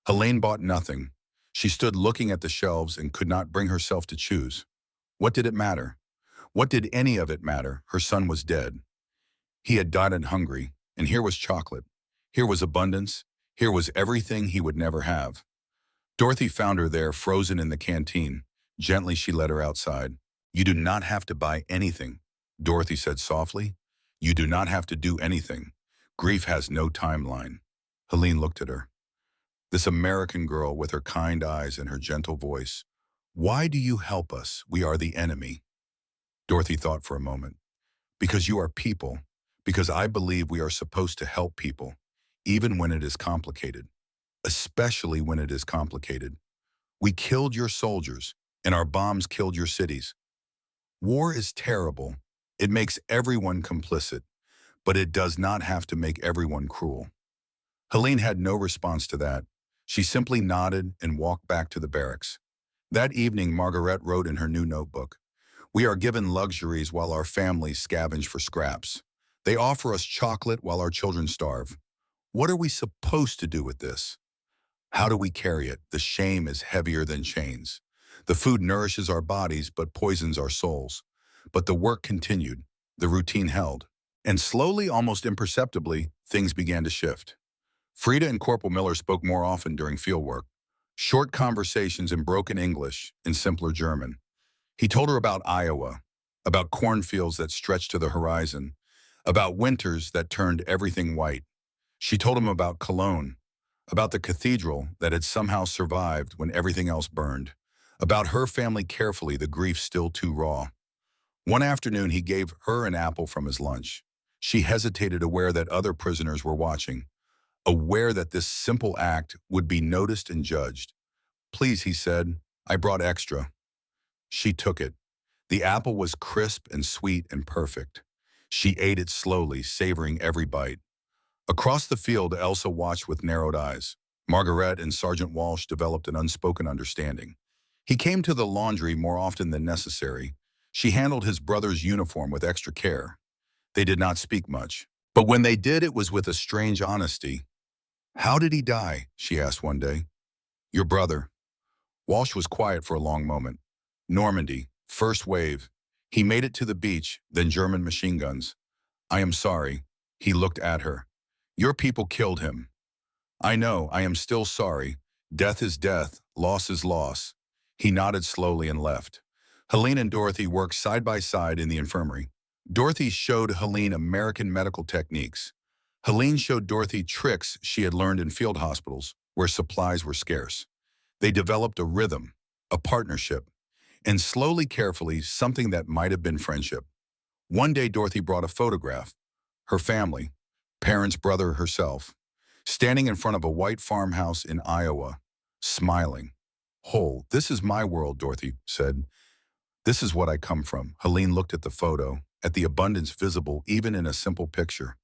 A: Helene bought nothing. She stood looking at the shelves and could not bring herself to choose. What did it matter? What did any of it matter? Her son was dead. He had died and hungry, and here was chocolate. Here was abundance. Here was everything he would never have. Dorothy found her there, frozen in the canteen. Gently, she led her outside. "You do not have to buy anything," Dorothy said softly. "You do not have to do anything. Grief has no timeline." Helene looked at her. This American girl with her kind eyes and her gentle voice. "Why do you help us? We are the enemy." Dorothy thought for a moment. "Because you are people. Because I believe we are supposed to help people, even when it is complicated. Especially when it is complicated. We killed your soldiers, and our bombs killed your cities. War is terrible. It makes everyone complicit, but it does not have to make everyone cruel." Helene had no response to that. She simply nodded and walked back to the barracks. That evening, Margaret wrote in her new notebook, "We are given luxuries while our families scavenge for scraps. They offer us chocolate while our children starve. What are we supposed to do with this? How do we carry it? The shame is heavier than chains. The food nourishes our bodies but poisons our souls." But the work continued. The routine held. And slowly, almost imperceptibly, things began to shift. Frida and Corporal Miller spoke more often during fieldwork. Short conversations in broken English and simpler German. He told her about Iowa, about cornfields that stretched to the horizon, about winters that turned everything white. She told him about Cologne, about the cathedral that had somehow survived when everything else burned, about her family carefully, the grief still too raw. One afternoon, he gave her an apple from his lunch. She hesitated, aware that other prisoners were watching, aware that this simple act would be noticed and judged. "Please," he said, "I brought extra." She took it. The apple was crisp and sweet and perfect. She ate it slowly, savoring every bite. Across the field, Elsa watched with narrowed eyes. Margaret and Sergeant Walsh developed an unspoken understanding. He came to the laundry more often than necessary. She handled his brother's uniform with extra care. They did not speak much, but when they did, it was with a strange honesty. "How did he die?" she asked one day. "Your brother." Walsh was quiet for a long moment. "Normandy, first wave. He made it to the beach, then German machine guns. I am sorry." He looked at her. "Your people killed him." "I know, I am still sorry. Death is death, loss is loss." He nodded slowly and left. Helene and Dorothy worked side by side in the infirmary. Dorothy showed Helene American medical techniques. Helene showed Dorothy tricks she had learned in field hospitals, where supplies were scarce. They developed a rhythm, a partnership, and slowly, carefully, something that might have been friendship. One day, Dorothy brought a photograph. Her family, parents, brother, herself, standing in front of a white farmhouse in Iowa, smiling, Whole. This is my world, Dorothy said. This is what I come from. Helene looked at the photo, at the abundance visible even in a simple picture.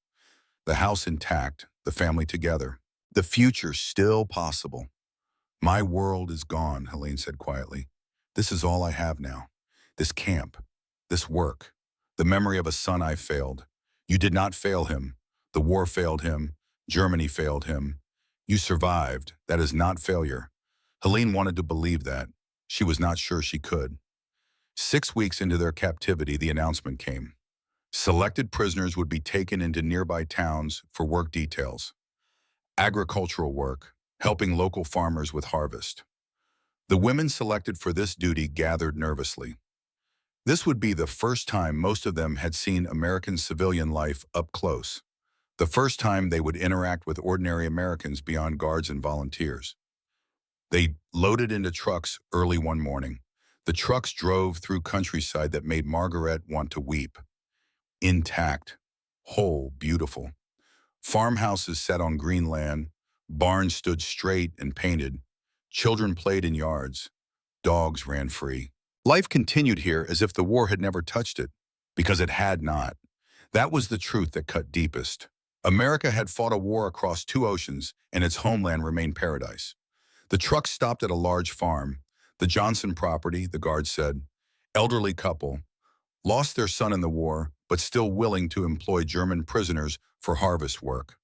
A: The house intact, the family together. The future still possible. My world is gone, Helene said quietly. This is all I have now. This camp, this work, the memory of a son I failed. You did not fail him. The war failed him. Germany failed him. You survived. That is not failure. Helene wanted to believe that. She was not sure she could. 6 weeks into their captivity, the announcement came. Selected prisoners would be taken into nearby towns for work details. Agricultural work, helping local farmers with harvest. The women selected for this duty gathered nervously. This would be the first time most of them had seen American civilian life up close. The first time they would interact with ordinary Americans beyond guards and volunteers. They loaded into trucks early one morning. The trucks drove through countryside that made Margaret want to weep. Intact, whole, beautiful. Farmhouses sat on green land, barns stood straight and painted, children played in yards, dogs ran free. Life continued here as if the war had never touched it, because it had not. That was the truth that cut deepest. America had fought a war across 2 oceans, and its homeland remained paradise. The truck stopped at a large farm, the Johnson property, the guard said. Elderly couple, lost their son in the war, but still willing to employ German prisoners for harvest work.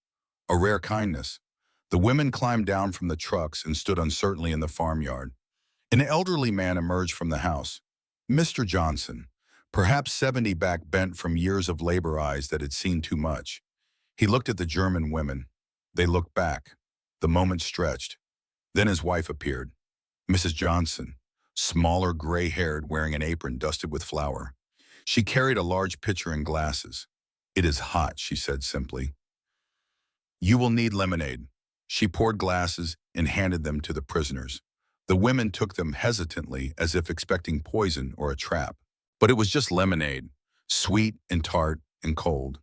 A: A rare kindness. The women climbed down from the trucks and stood uncertainly in the farmyard. An elderly man emerged from the house. Mr. Johnson, perhaps 70 back, bent from years of labor eyes that had seen too much. He looked at the German women. They looked back. The moment stretched. Then his wife appeared. Mrs. Johnson, smaller, gray-haired, wearing an apron dusted with flour. She carried a large pitcher and glasses. It is hot, she said simply. You will need lemonade. She poured glasses and handed them to the prisoners. The women took them hesitantly as if expecting poison or a trap. But it was just lemonade, sweet and tart and cold.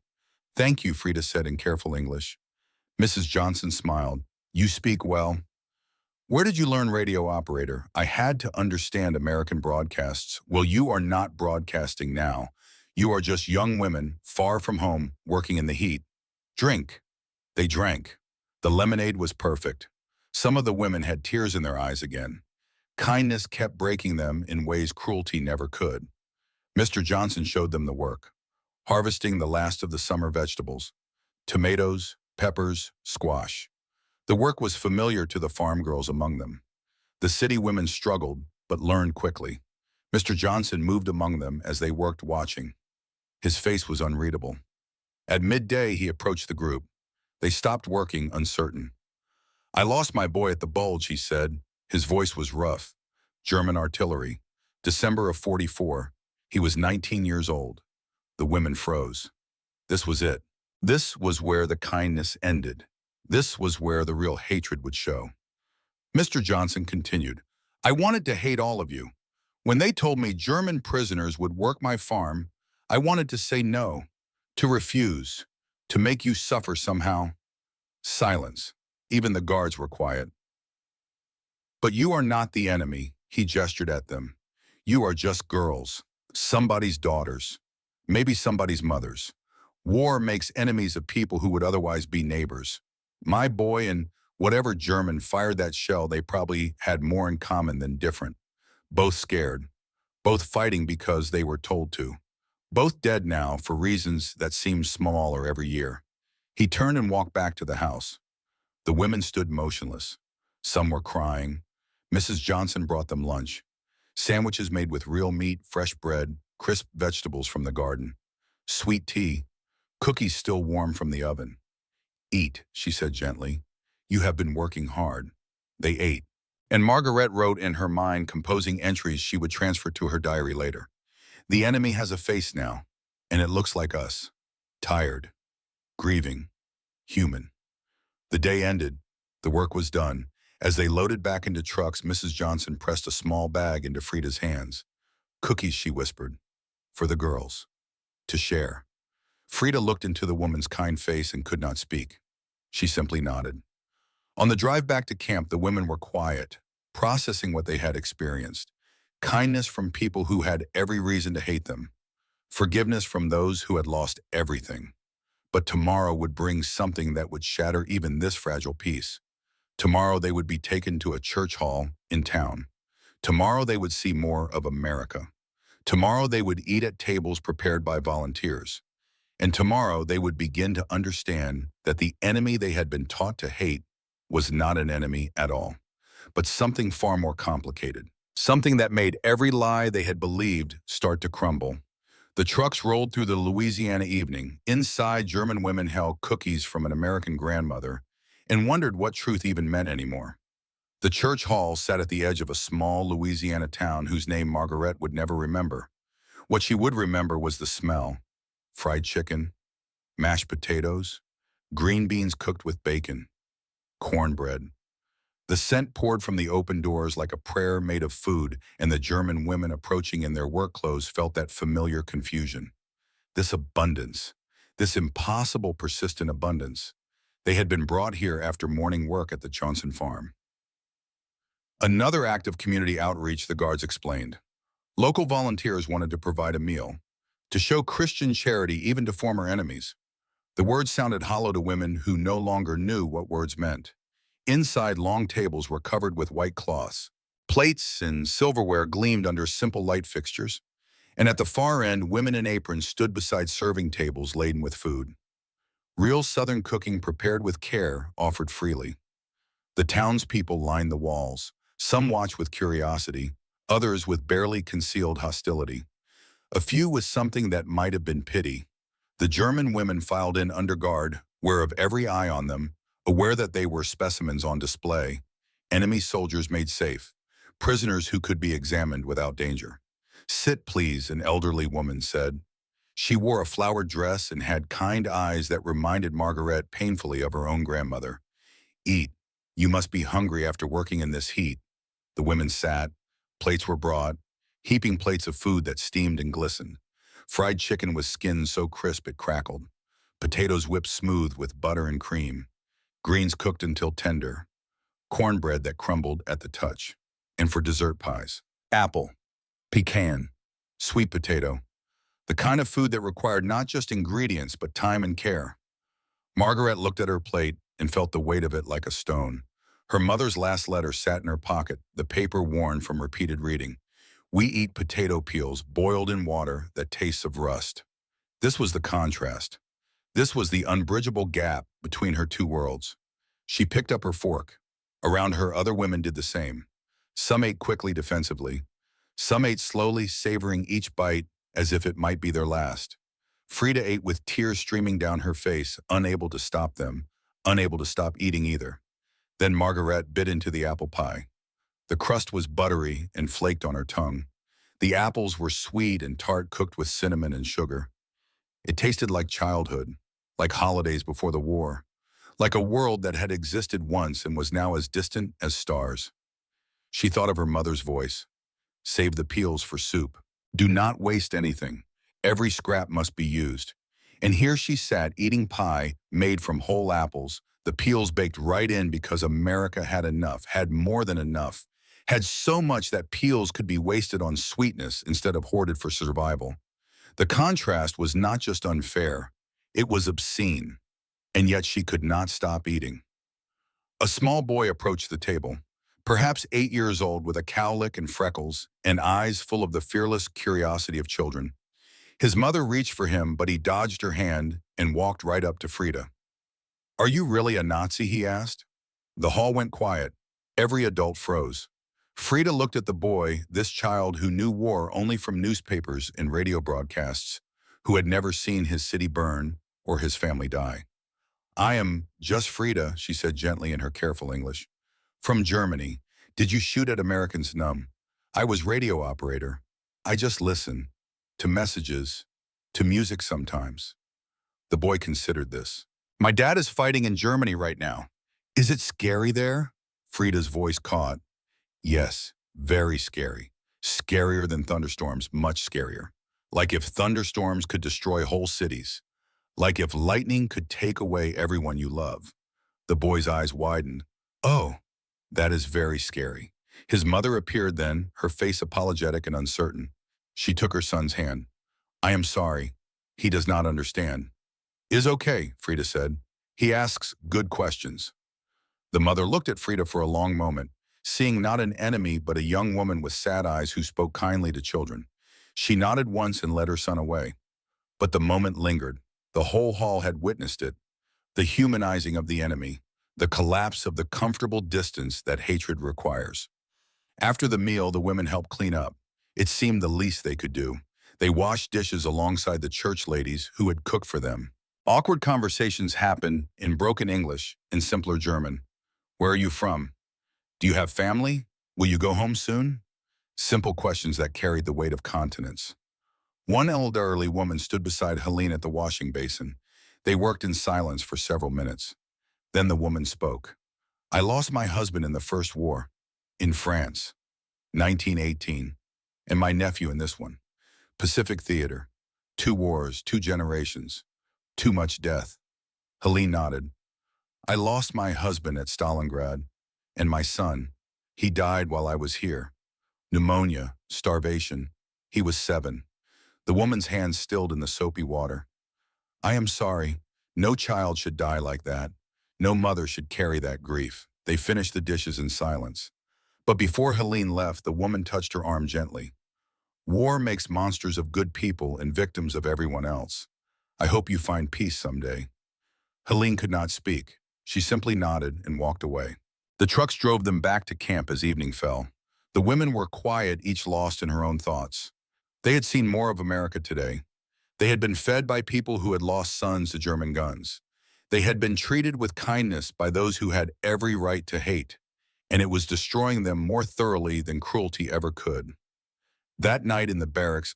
A: Thank you, Frida said in careful English. Mrs. Johnson smiled. You speak well. Where did you learn radio operator? I had to understand American broadcasts. Well, you are not broadcasting now. You are just young women, far from home, working in the heat. Drink. They drank. The lemonade was perfect. Some of the women had tears in their eyes again. Kindness kept breaking them in ways cruelty never could. Mr. Johnson showed them the work, harvesting the last of the summer vegetables, tomatoes, peppers, squash. The work was familiar to the farm girls among them. The city women struggled, but learned quickly. Mr. Johnson moved among them as they worked, watching. His face was unreadable. At midday, he approached the group. They stopped working, uncertain. I lost my boy at the bulge, he said. His voice was rough. German artillery. December of '44. He was 19 years old. The women froze. This was it. This was where the kindness ended. This was where the real hatred would show. Mr. Johnson continued, I wanted to hate all of you. When they told me German prisoners would work my farm, I wanted to say no, to refuse, to make you suffer somehow. Silence. Even the guards were quiet. But you are not the enemy, he gestured at them. You are just girls, somebody's daughters, maybe somebody's mothers. War makes enemies of people who would otherwise be neighbors. My boy and whatever German fired that shell, they probably had more in common than different. Both scared, both fighting because they were told to. Both dead now for reasons that seemed smaller every year. He turned and walked back to the house. The women stood motionless. Some were crying. Mrs. Johnson brought them lunch. Sandwiches made with real meat, fresh bread, crisp vegetables from the garden. Sweet tea, cookies still warm from the oven. Eat, she said gently. You have been working hard. They ate. And Margaret wrote in her mind, composing entries she would transfer to her diary later. The enemy has a face now, and it looks like us. Tired, grieving, human. The day ended. The work was done. As they loaded back into trucks, Mrs. Johnson pressed a small bag into Frida's hands. Cookies, she whispered, for the girls, to share. Frida looked into the woman's kind face and could not speak. She simply nodded. On the drive back to camp, the women were quiet, processing what they had experienced, kindness from people who had every reason to hate them, forgiveness from those who had lost everything. But tomorrow would bring something that would shatter even this fragile peace. Tomorrow they would be taken to a church hall in town. Tomorrow they would see more of America. Tomorrow they would eat at tables prepared by volunteers. And tomorrow they would begin to understand that the enemy they had been taught to hate was not an enemy at all, but something far more complicated. Something that made every lie they had believed start to crumble. The trucks rolled through the Louisiana evening. Inside, German women held cookies from an American grandmother and wondered what truth even meant anymore. The church hall sat at the edge of a small Louisiana town whose name Margaret would never remember. What she would remember was the smell: fried chicken, mashed potatoes, green beans cooked with bacon, cornbread. The scent poured from the open doors like a prayer made of food, and the German women approaching in their work clothes felt that familiar confusion. This abundance, this impossible persistent abundance. They had been brought here after morning work at the Johnson farm. Another act of community outreach, the guards explained. Local volunteers wanted to provide a meal, to show Christian charity even to former enemies. The words sounded hollow to women who no longer knew what words meant. Inside, long tables were covered with white cloths. Plates and silverware gleamed under simple light fixtures. And at the far end, women in aprons stood beside serving tables laden with food. Real Southern cooking prepared with care, offered freely. The townspeople lined the walls. Some watched with curiosity, others with barely concealed hostility. A few with something that might have been pity. The German women filed in under guard, aware of every eye on them, aware that they were specimens on display, enemy soldiers made safe, prisoners who could be examined without danger. "Sit, please," an elderly woman said. She wore a flowered dress and had kind eyes that reminded Margaret painfully of her own grandmother. "Eat. You must be hungry after working in this heat." The women sat. Plates were brought, heaping plates of food that steamed and glistened. Fried chicken with skin so crisp it crackled. Potatoes whipped smooth with butter and cream. Greens cooked until tender. Cornbread that crumbled at the touch. And for dessert, pies. Apple, pecan, sweet potato. The kind of food that required not just ingredients, but time and care. Margaret looked at her plate and felt the weight of it like a stone. Her mother's last letter sat in her pocket, the paper worn from repeated reading. "We eat potato peels boiled in water that tastes of rust." This was the contrast. This was the unbridgeable gap between her two worlds. She picked up her fork. Around her, other women did the same. Some ate quickly, defensively. Some ate slowly, savoring each bite as if it might be their last. Frida ate with tears streaming down her face, unable to stop them, unable to stop eating either. Then Margaret bit into the apple pie. The crust was buttery and flaked on her tongue. The apples were sweet and tart, cooked with cinnamon and sugar. It tasted like childhood, like holidays before the war, like a world that had existed once and was now as distant as stars. She thought of her mother's voice. "Save the peels for soup. Do not waste anything. Every scrap must be used." And here she sat eating pie made from whole apples, the peels baked right in because America had enough, had more than enough, had so much that peels could be wasted on sweetness instead of hoarded for survival. The contrast was not just unfair, it was obscene, and yet she could not stop eating. A small boy approached the table, perhaps 8 years old, with a cowlick and freckles and eyes full of the fearless curiosity of children. His mother reached for him, but he dodged her hand and walked right up to Frida. "Are you really a Nazi?" he asked. The hall went quiet. Every adult froze. Frida looked at the boy, this child who knew war only from newspapers and radio broadcasts, who had never seen his city burn or his family die. "I am just Frida," she said gently in her careful English. "From Germany. Did you shoot at Americans? Numb. I was radio operator. I just listen. To messages. To music sometimes." The boy considered this. "My dad is fighting in Germany right now. Is it scary there?" Frida's voice caught. "Yes, very scary. Scarier than thunderstorms, much scarier. Like if thunderstorms could destroy whole cities. Like if lightning could take away everyone you love." The boy's eyes widened. "Oh, that is very scary." His mother appeared then, her face apologetic and uncertain. She took her son's hand. I am sorry. He does not understand. Is okay, Frida said. He asks good questions. The mother looked at Frida for a long moment, seeing not an enemy but a young woman with sad eyes who spoke kindly to children. She nodded once and led her son away. But the moment lingered. The whole hall had witnessed it. The humanizing of the enemy, the collapse of the comfortable distance that hatred requires. After the meal, the women helped clean up. It seemed the least they could do. They washed dishes alongside the church ladies who had cooked for them. Awkward conversations happened in broken English and simpler German. Where are you from? Do you have family? Will you go home soon? Simple questions that carried the weight of continents. One elderly woman stood beside Helene at the washing basin. They worked in silence for several minutes. Then the woman spoke. I lost my husband in the First War, in France, 1918, and my nephew in this one. Pacific Theater, 2 wars, 2 generations, too much death. Helene nodded. I lost my husband at Stalingrad, and my son. He died while I was here. Pneumonia, starvation. He was 7. The woman's hands stilled in the soapy water. I am sorry. No child should die like that. No mother should carry that grief. They finished the dishes in silence. But before Helene left, the woman touched her arm gently. War makes monsters of good people and victims of everyone else. I hope you find peace someday. Helene could not speak. She simply nodded and walked away. The trucks drove them back to camp as evening fell. The women were quiet, each lost in her own thoughts. They had seen more of America today. They had been fed by people who had lost sons to German guns. They had been treated with kindness by those who had every right to hate, and it was destroying them more thoroughly than cruelty ever could. That night in the barracks,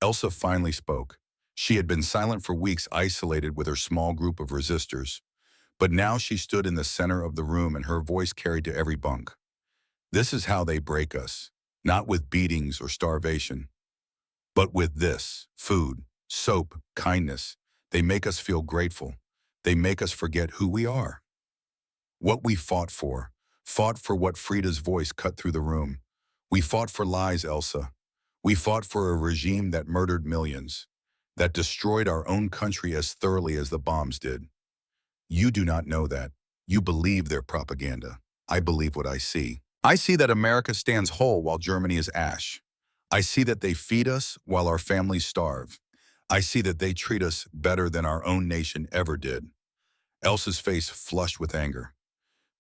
A: Elsa finally spoke. She had been silent for weeks, isolated with her small group of resistors. But now she stood in the center of the room and her voice carried to every bunk. This is how they break us, not with beatings or starvation, but with this, food, soap, kindness. They make us feel grateful. They make us forget who we are. What we fought for what Frida's voice cut through the room. We fought for lies, Elsa. We fought for a regime that murdered millions, that destroyed our own country as thoroughly as the bombs did. You do not know that. You believe their propaganda. I believe what I see. I see that America stands whole while Germany is ash. I see that they feed us while our families starve. I see that they treat us better than our own nation ever did. Elsa's face flushed with anger.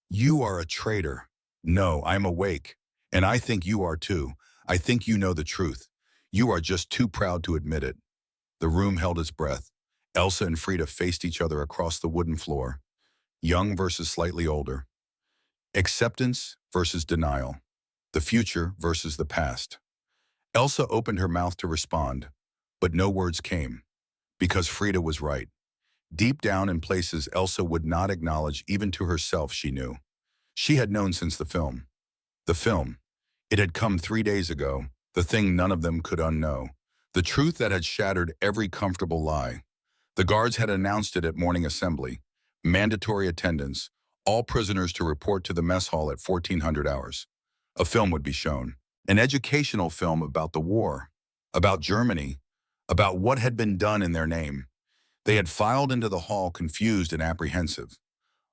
A: You are a traitor. No, I'm awake. And I think you are too. I think you know the truth. You are just too proud to admit it. The room held its breath. Elsa and Frida faced each other across the wooden floor. Young versus slightly older. Acceptance versus denial. The future versus the past. Elsa opened her mouth to respond, but no words came, because Frida was right. Deep down in places Elsa would not acknowledge even to herself she knew. She had known since the film. The film. It had come 3 days ago, the thing none of them could unknow. The truth that had shattered every comfortable lie. The guards had announced it at morning assembly. Mandatory attendance. All prisoners to report to the mess hall at 1400 hours. A film would be shown. An educational film about the war. About Germany. About what had been done in their name. They had filed into the hall confused and apprehensive.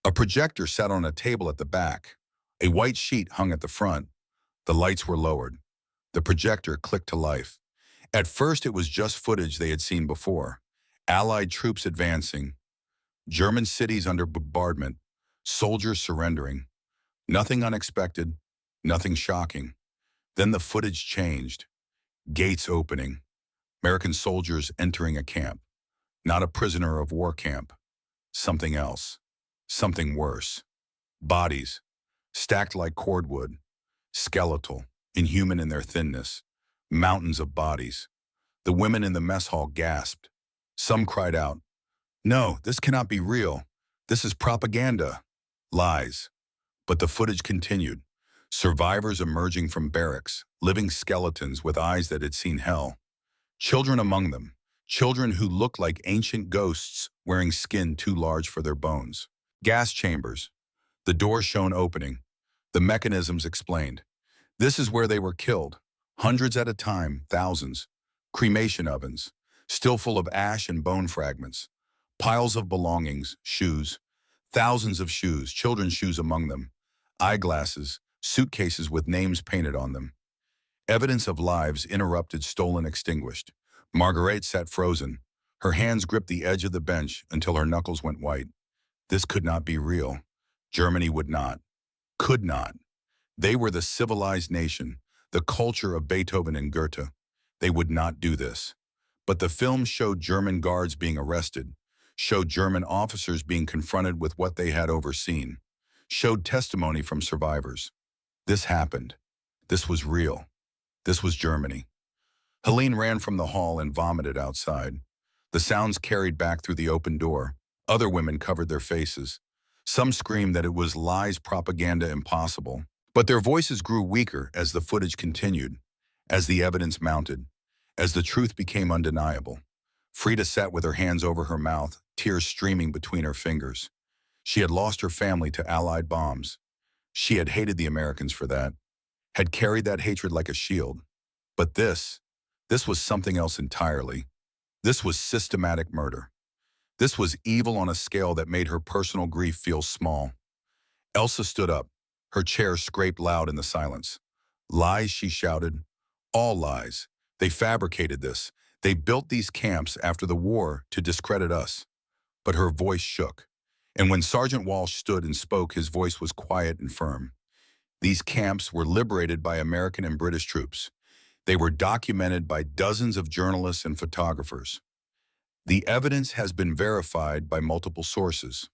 A: A projector sat on a table at the back. A white sheet hung at the front. The lights were lowered. The projector clicked to life. At first it was just footage they had seen before. Allied troops advancing. German cities under bombardment. Soldiers surrendering. Nothing unexpected. Nothing shocking. Then the footage changed. Gates opening. American soldiers entering a camp. Not a prisoner of war camp. Something else. Something worse. Bodies. Stacked like cordwood. Skeletal. Inhuman in their thinness. Mountains of bodies. The women in the mess hall gasped. Some cried out, "No, this cannot be real. This is propaganda." Lies. But the footage continued. Survivors emerging from barracks, living skeletons with eyes that had seen hell. Children among them. Children who looked like ancient ghosts wearing skin too large for their bones. Gas chambers. The door shown opening. The mechanisms explained. This is where they were killed, hundreds at a time, thousands. Cremation ovens, still full of ash and bone fragments. Piles of belongings, shoes, thousands of shoes, children's shoes among them. Eyeglasses, suitcases with names painted on them. Evidence of lives interrupted, stolen, extinguished. Marguerite sat frozen. Her hands gripped the edge of the bench until her knuckles went white. This could not be real. Germany would not, could not. They were the civilized nation, the culture of Beethoven and Goethe. They would not do this. But the film showed German guards being arrested, showed German officers being confronted with what they had overseen, showed testimony from survivors. This happened. This was real. This was Germany. Helene ran from the hall and vomited outside. The sounds carried back through the open door. Other women covered their faces. Some screamed that it was lies, propaganda, impossible. But their voices grew weaker as the footage continued, as the evidence mounted, as the truth became undeniable. Frida sat with her hands over her mouth, tears streaming between her fingers. She had lost her family to Allied bombs. She had hated the Americans for that, had carried that hatred like a shield. But this was something else entirely. This was systematic murder. This was evil on a scale that made her personal grief feel small. Elsa stood up. Her chair scraped loud in the silence. Lies, she shouted. All lies. They fabricated this. They built these camps after the war to discredit us. But her voice shook. And when Sergeant Walsh stood and spoke, his voice was quiet and firm. These camps were liberated by American and British troops. They were documented by dozens of journalists and photographers. The evidence has been verified by multiple sources.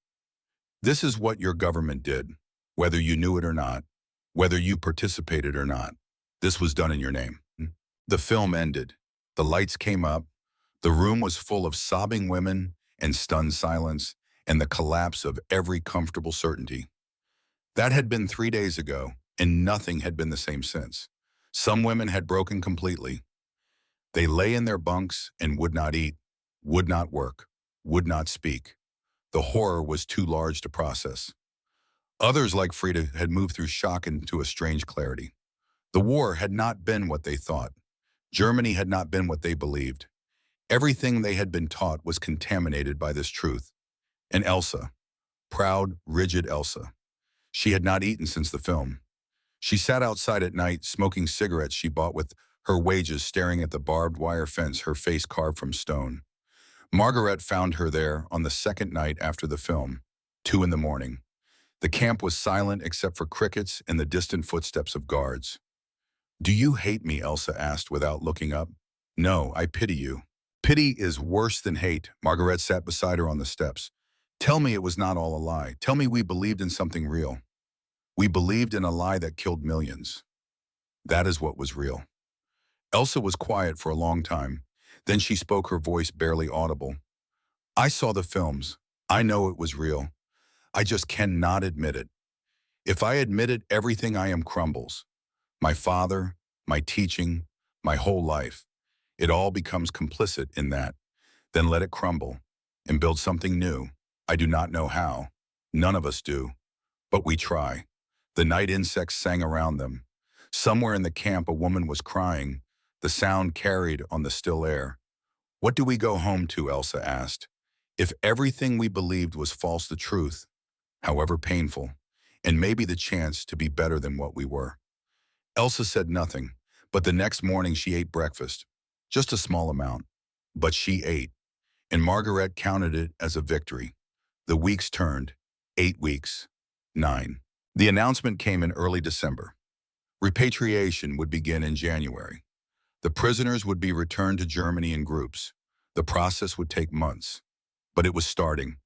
A: This is what your government did, whether you knew it or not, whether you participated or not. This was done in your name. The film ended. The lights came up. The room was full of sobbing women and stunned silence and the collapse of every comfortable certainty. That had been 3 days ago, and nothing had been the same since. Some women had broken completely. They lay in their bunks and would not eat, would not work, would not speak. The horror was too large to process. Others, like Frida, had moved through shock into a strange clarity. The war had not been what they thought. Germany had not been what they believed. Everything they had been taught was contaminated by this truth. And Elsa, proud, rigid Elsa. She had not eaten since the film. She sat outside at night, smoking cigarettes she bought with her wages, staring at the barbed wire fence, her face carved from stone. Margaret found her there on the second night after the film, 2 in the morning. The camp was silent except for crickets and the distant footsteps of guards. "Do you hate me?" Elsa asked without looking up. "No, I pity you." "Pity is worse than hate." Margaret sat beside her on the steps. "Tell me it was not all a lie. Tell me we believed in something real. We believed in a lie that killed millions. That is what was real." Elsa was quiet for a long time. Then she spoke, her voice barely audible. "I saw the films. I know it was real. I just cannot admit it. If I admit it, everything I am crumbles. My father, my teaching, my whole life. It all becomes complicit in that. Then let it crumble and build something new. I do not know how. None of us do. But we try." The night insects sang around them. Somewhere in the camp, a woman was crying. The sound carried on the still air. "What do we go home to?" Elsa asked. "If everything we believed was false, the truth, however painful, and maybe the chance to be better than what we were." Elsa said nothing, but the next morning she ate breakfast. Just a small amount, but she ate, and Margaret counted it as a victory. The weeks turned, 8 weeks, 9. The announcement came in early December. Repatriation would begin in January. The prisoners would be returned to Germany in groups. The process would take months, but it was starting.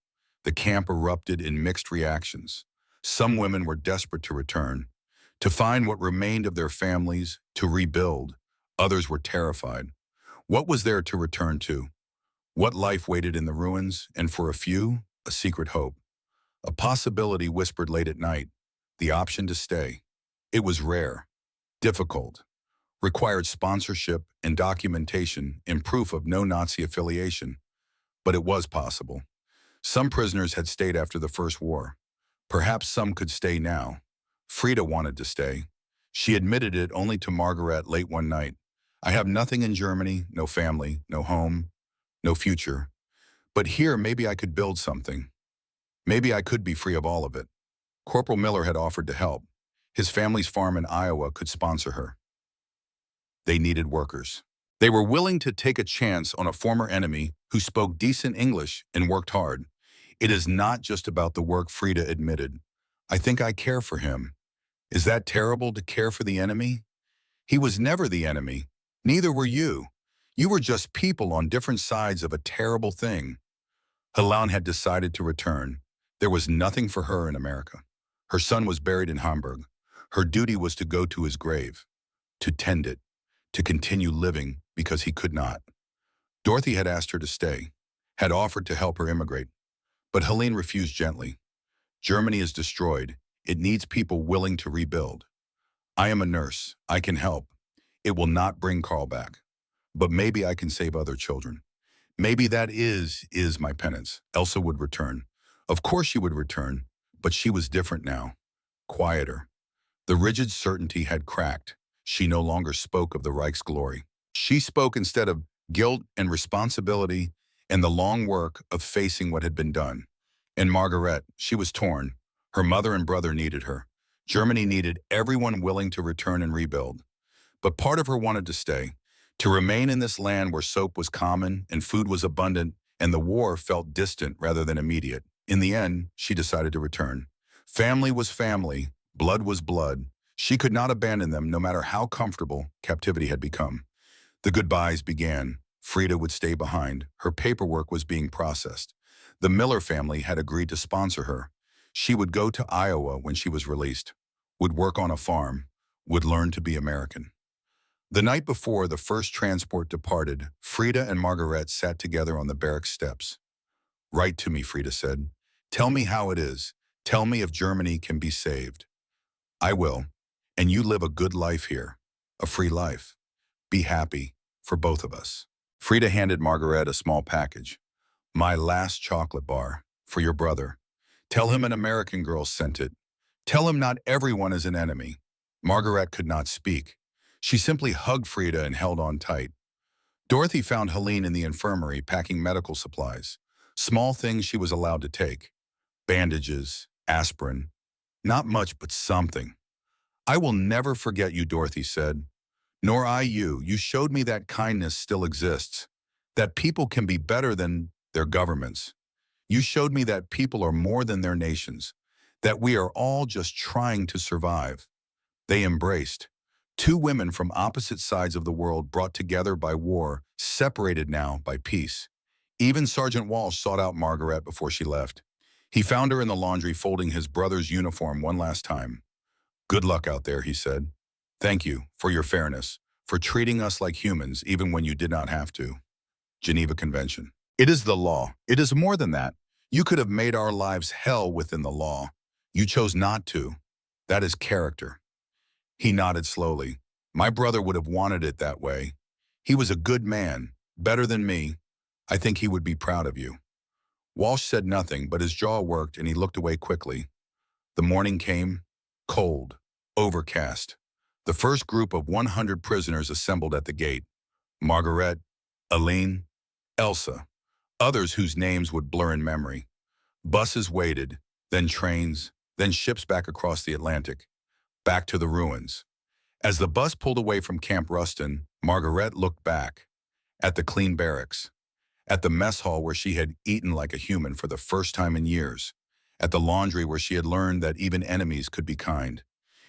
A: The camp erupted in mixed reactions. Some women were desperate to return, to find what remained of their families, to rebuild. Others were terrified. What was there to return to? What life waited in the ruins? And for a few, a secret hope. A possibility whispered late at night. The option to stay. It was rare, difficult, required sponsorship and documentation and proof of no Nazi affiliation. But it was possible. Some prisoners had stayed after the First War. Perhaps some could stay now. Frida wanted to stay. She admitted it only to Margaret late one night. I have nothing in Germany, no family, no home, no future. But here maybe I could build something. Maybe I could be free of all of it. Corporal Miller had offered to help. His family's farm in Iowa could sponsor her. They needed workers. They were willing to take a chance on a former enemy who spoke decent English and worked hard. It is not just about the work, Frida admitted. I think I care for him. Is that terrible to care for the enemy? He was never the enemy. Neither were you. You were just people on different sides of a terrible thing. Helene had decided to return. There was nothing for her in America. Her son was buried in Hamburg. Her duty was to go to his grave, to tend it, to continue living because he could not. Dorothy had asked her to stay, had offered to help her immigrate, but Helene refused gently. Germany is destroyed. It needs people willing to rebuild. I am a nurse. I can help. It will not bring Carl back, but maybe I can save other children. Maybe that is my penance. Elsa would return. Of course she would return, but she was different now, quieter. The rigid certainty had cracked. She no longer spoke of the Reich's glory. She spoke instead of guilt and responsibility and the long work of facing what had been done. And Margaret, she was torn. Her mother and brother needed her. Germany needed everyone willing to return and rebuild. But part of her wanted to stay, to remain in this land where soap was common and food was abundant and the war felt distant rather than immediate. In the end, she decided to return. Family was family, blood was blood. She could not abandon them no matter how comfortable captivity had become. The goodbyes began. Frida would stay behind. Her paperwork was being processed. The Miller family had agreed to sponsor her. She would go to Iowa when she was released, would work on a farm, would learn to be American. The night before the first transport departed, Frida and Margaret sat together on the barracks steps. Write to me, Frida said. Tell me how it is. Tell me if Germany can be saved. I will. And you live a good life here, a free life. Be happy for both of us. Frida handed Margaret a small package. My last chocolate bar for your brother. Tell him an American girl sent it. Tell him not everyone is an enemy. Margaret could not speak. She simply hugged Frida and held on tight. Dorothy found Helene in the infirmary packing medical supplies, small things she was allowed to take. Bandages, aspirin, not much but something. I will never forget you, Dorothy said. Nor I you. You showed me that kindness still exists, that people can be better than their governments. You showed me that people are more than their nations, that we are all just trying to survive. They embraced. Two women from opposite sides of the world brought together by war, separated now by peace. Even Sergeant Walsh sought out Margaret before she left. He found her in the laundry folding his brother's uniform one last time. Good luck out there, he said. Thank you for your fairness, for treating us like humans even when you did not have to. Geneva Convention. It is the law. It is more than that. You could have made our lives hell within the law. You chose not to. That is character. He nodded slowly. My brother would have wanted it that way. He was a good man, better than me. I think he would be proud of you. Walsh said nothing, but his jaw worked and he looked away quickly. The morning came, cold, overcast. The first group of 100 prisoners assembled at the gate. Margaret, Aline, Elsa, others whose names would blur in memory. Buses waited, then trains, then ships back across the Atlantic, back to the ruins. As the bus pulled away from Camp Ruston, Margaret looked back, at the clean barracks, at the mess hall where she had eaten like a human for the first time in years, at the laundry where she had learned that even enemies could be kind.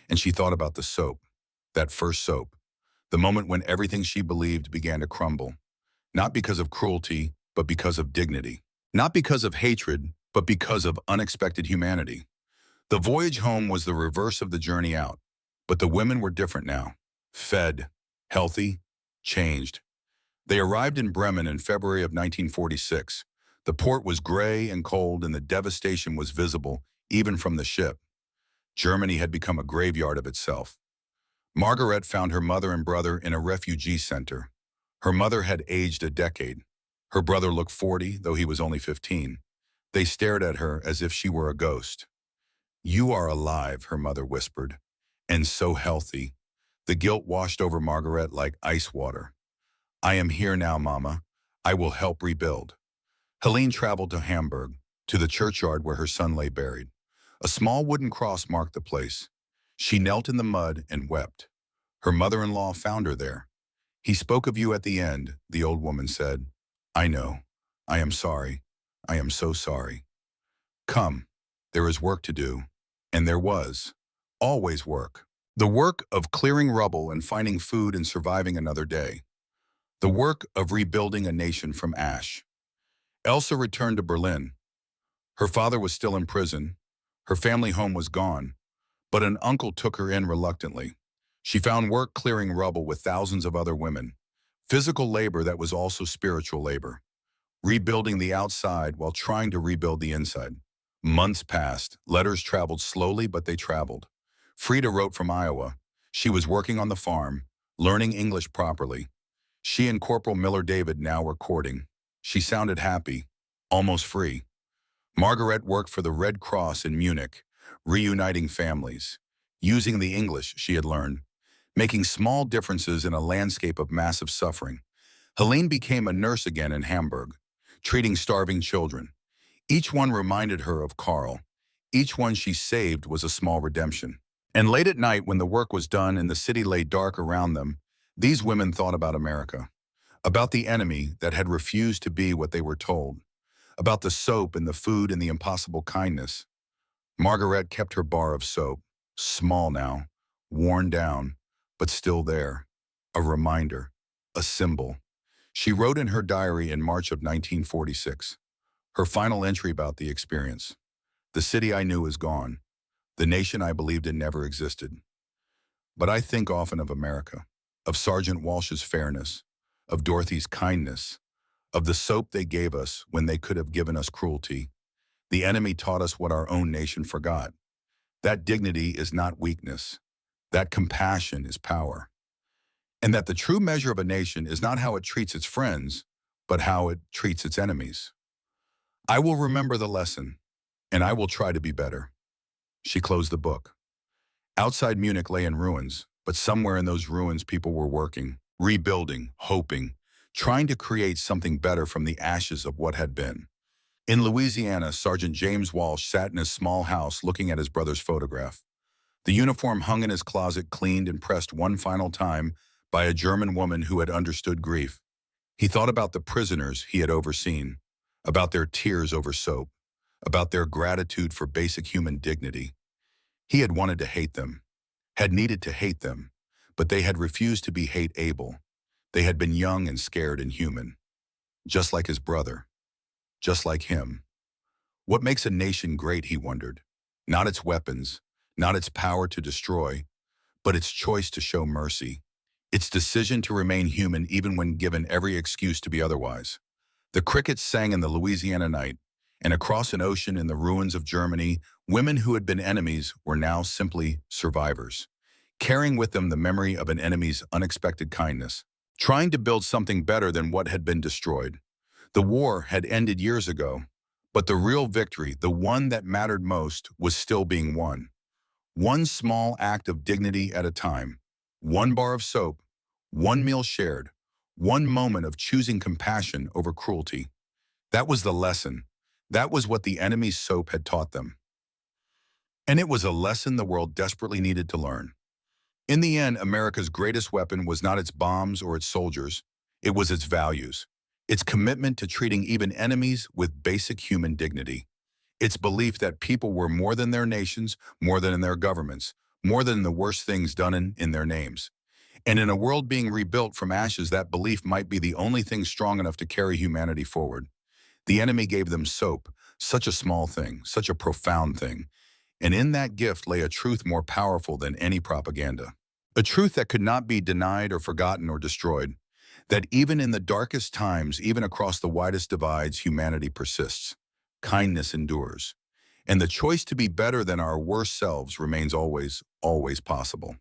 A: And she thought about the soap, that first soap, the moment when everything she believed began to crumble, not because of cruelty, but because of dignity, not because of hatred, but because of unexpected humanity. The voyage home was the reverse of the journey out, but the women were different now, fed, healthy, changed. They arrived in Bremen in February of 1946. The port was gray and cold and the devastation was visible, even from the ship. Germany had become a graveyard of itself. Margaret found her mother and brother in a refugee center. Her mother had aged a decade. Her brother looked 40, though he was only 15. They stared at her as if she were a ghost. You are alive, her mother whispered. and so healthy. The guilt washed over Margaret like ice water. I am here now, Mama. I will help rebuild. Helene traveled to Hamburg, to the churchyard where her son lay buried. A small wooden cross marked the place. She knelt in the mud and wept. Her mother-in-law found her there. He spoke of you at the end, the old woman said. I know. I am sorry. I am so sorry. Come, there is work to do. And there was. Always work. The work of clearing rubble and finding food and surviving another day. The work of rebuilding a nation from ash. Elsa returned to Berlin. Her father was still in prison. Her family home was gone, but an uncle took her in reluctantly. She found work clearing rubble with thousands of other women. Physical labor that was also spiritual labor. Rebuilding the outside while trying to rebuild the inside. Months passed. Letters traveled slowly, but they traveled. Frida wrote from Iowa. She was working on the farm, learning English properly. She and Corporal Miller David now were courting. She sounded happy, almost free. Margaret worked for the Red Cross in Munich, reuniting families, using the English she had learned, making small differences in a landscape of massive suffering. Helene became a nurse again in Hamburg, treating starving children. Each one reminded her of Carl. Each one she saved was a small redemption. And late at night, when the work was done and the city lay dark around them, these women thought about America, about the enemy that had refused to be what they were told, about the soap and the food and the impossible kindness. Margaret kept her bar of soap, small now, worn down, but still there, a reminder, a symbol. She wrote in her diary in March of 1946, her final entry about the experience. The city I knew is gone. The nation I believed in never existed. But I think often of America, of Sergeant Walsh's fairness, of Dorothy's kindness, of the soap they gave us when they could have given us cruelty. The enemy taught us what our own nation forgot. That dignity is not weakness. That compassion is power. And that the true measure of a nation is not how it treats its friends, but how it treats its enemies. I will remember the lesson, and I will try to be better. She closed the book. Outside Munich lay in ruins, but somewhere in those ruins people were working, rebuilding, hoping, trying to create something better from the ashes of what had been. In Louisiana, Sergeant James Walsh sat in his small house looking at his brother's photograph. The uniform hung in his closet, cleaned and pressed one final time by a German woman who had understood grief. He thought about the prisoners he had overseen, about their tears over soap, about their gratitude for basic human dignity. He had wanted to hate them, had needed to hate them, but they had refused to be hate-able. They had been young and scared and human, just like his brother, just like him. What makes a nation great, he wondered? Not its weapons, not its power to destroy, but its choice to show mercy, its decision to remain human even when given every excuse to be otherwise. The crickets sang in the Louisiana night, and across an ocean in the ruins of Germany, women who had been enemies were now simply survivors, carrying with them the memory of an enemy's unexpected kindness, trying to build something better than what had been destroyed. The war had ended years ago, but the real victory, the one that mattered most, was still being won. One small act of dignity at a time, one bar of soap, one meal shared, one moment of choosing compassion over cruelty. That was the lesson. That was what the enemy's soap had taught them. And it was a lesson the world desperately needed to learn. In the end, America's greatest weapon was not its bombs or its soldiers. It was its values, its commitment to treating even enemies with basic human dignity, its belief that people were more than their nations, more than their governments, more than the worst things done in their names. And in a world being rebuilt from ashes, that belief might be the only thing strong enough to carry humanity forward. The enemy gave them soap, such a small thing, such a profound thing. And in that gift lay a truth more powerful than any propaganda. A truth that could not be denied or forgotten or destroyed. That even in the darkest times, even across the widest divides, humanity persists. Kindness endures. And the choice to be better than our worst selves remains always, always possible.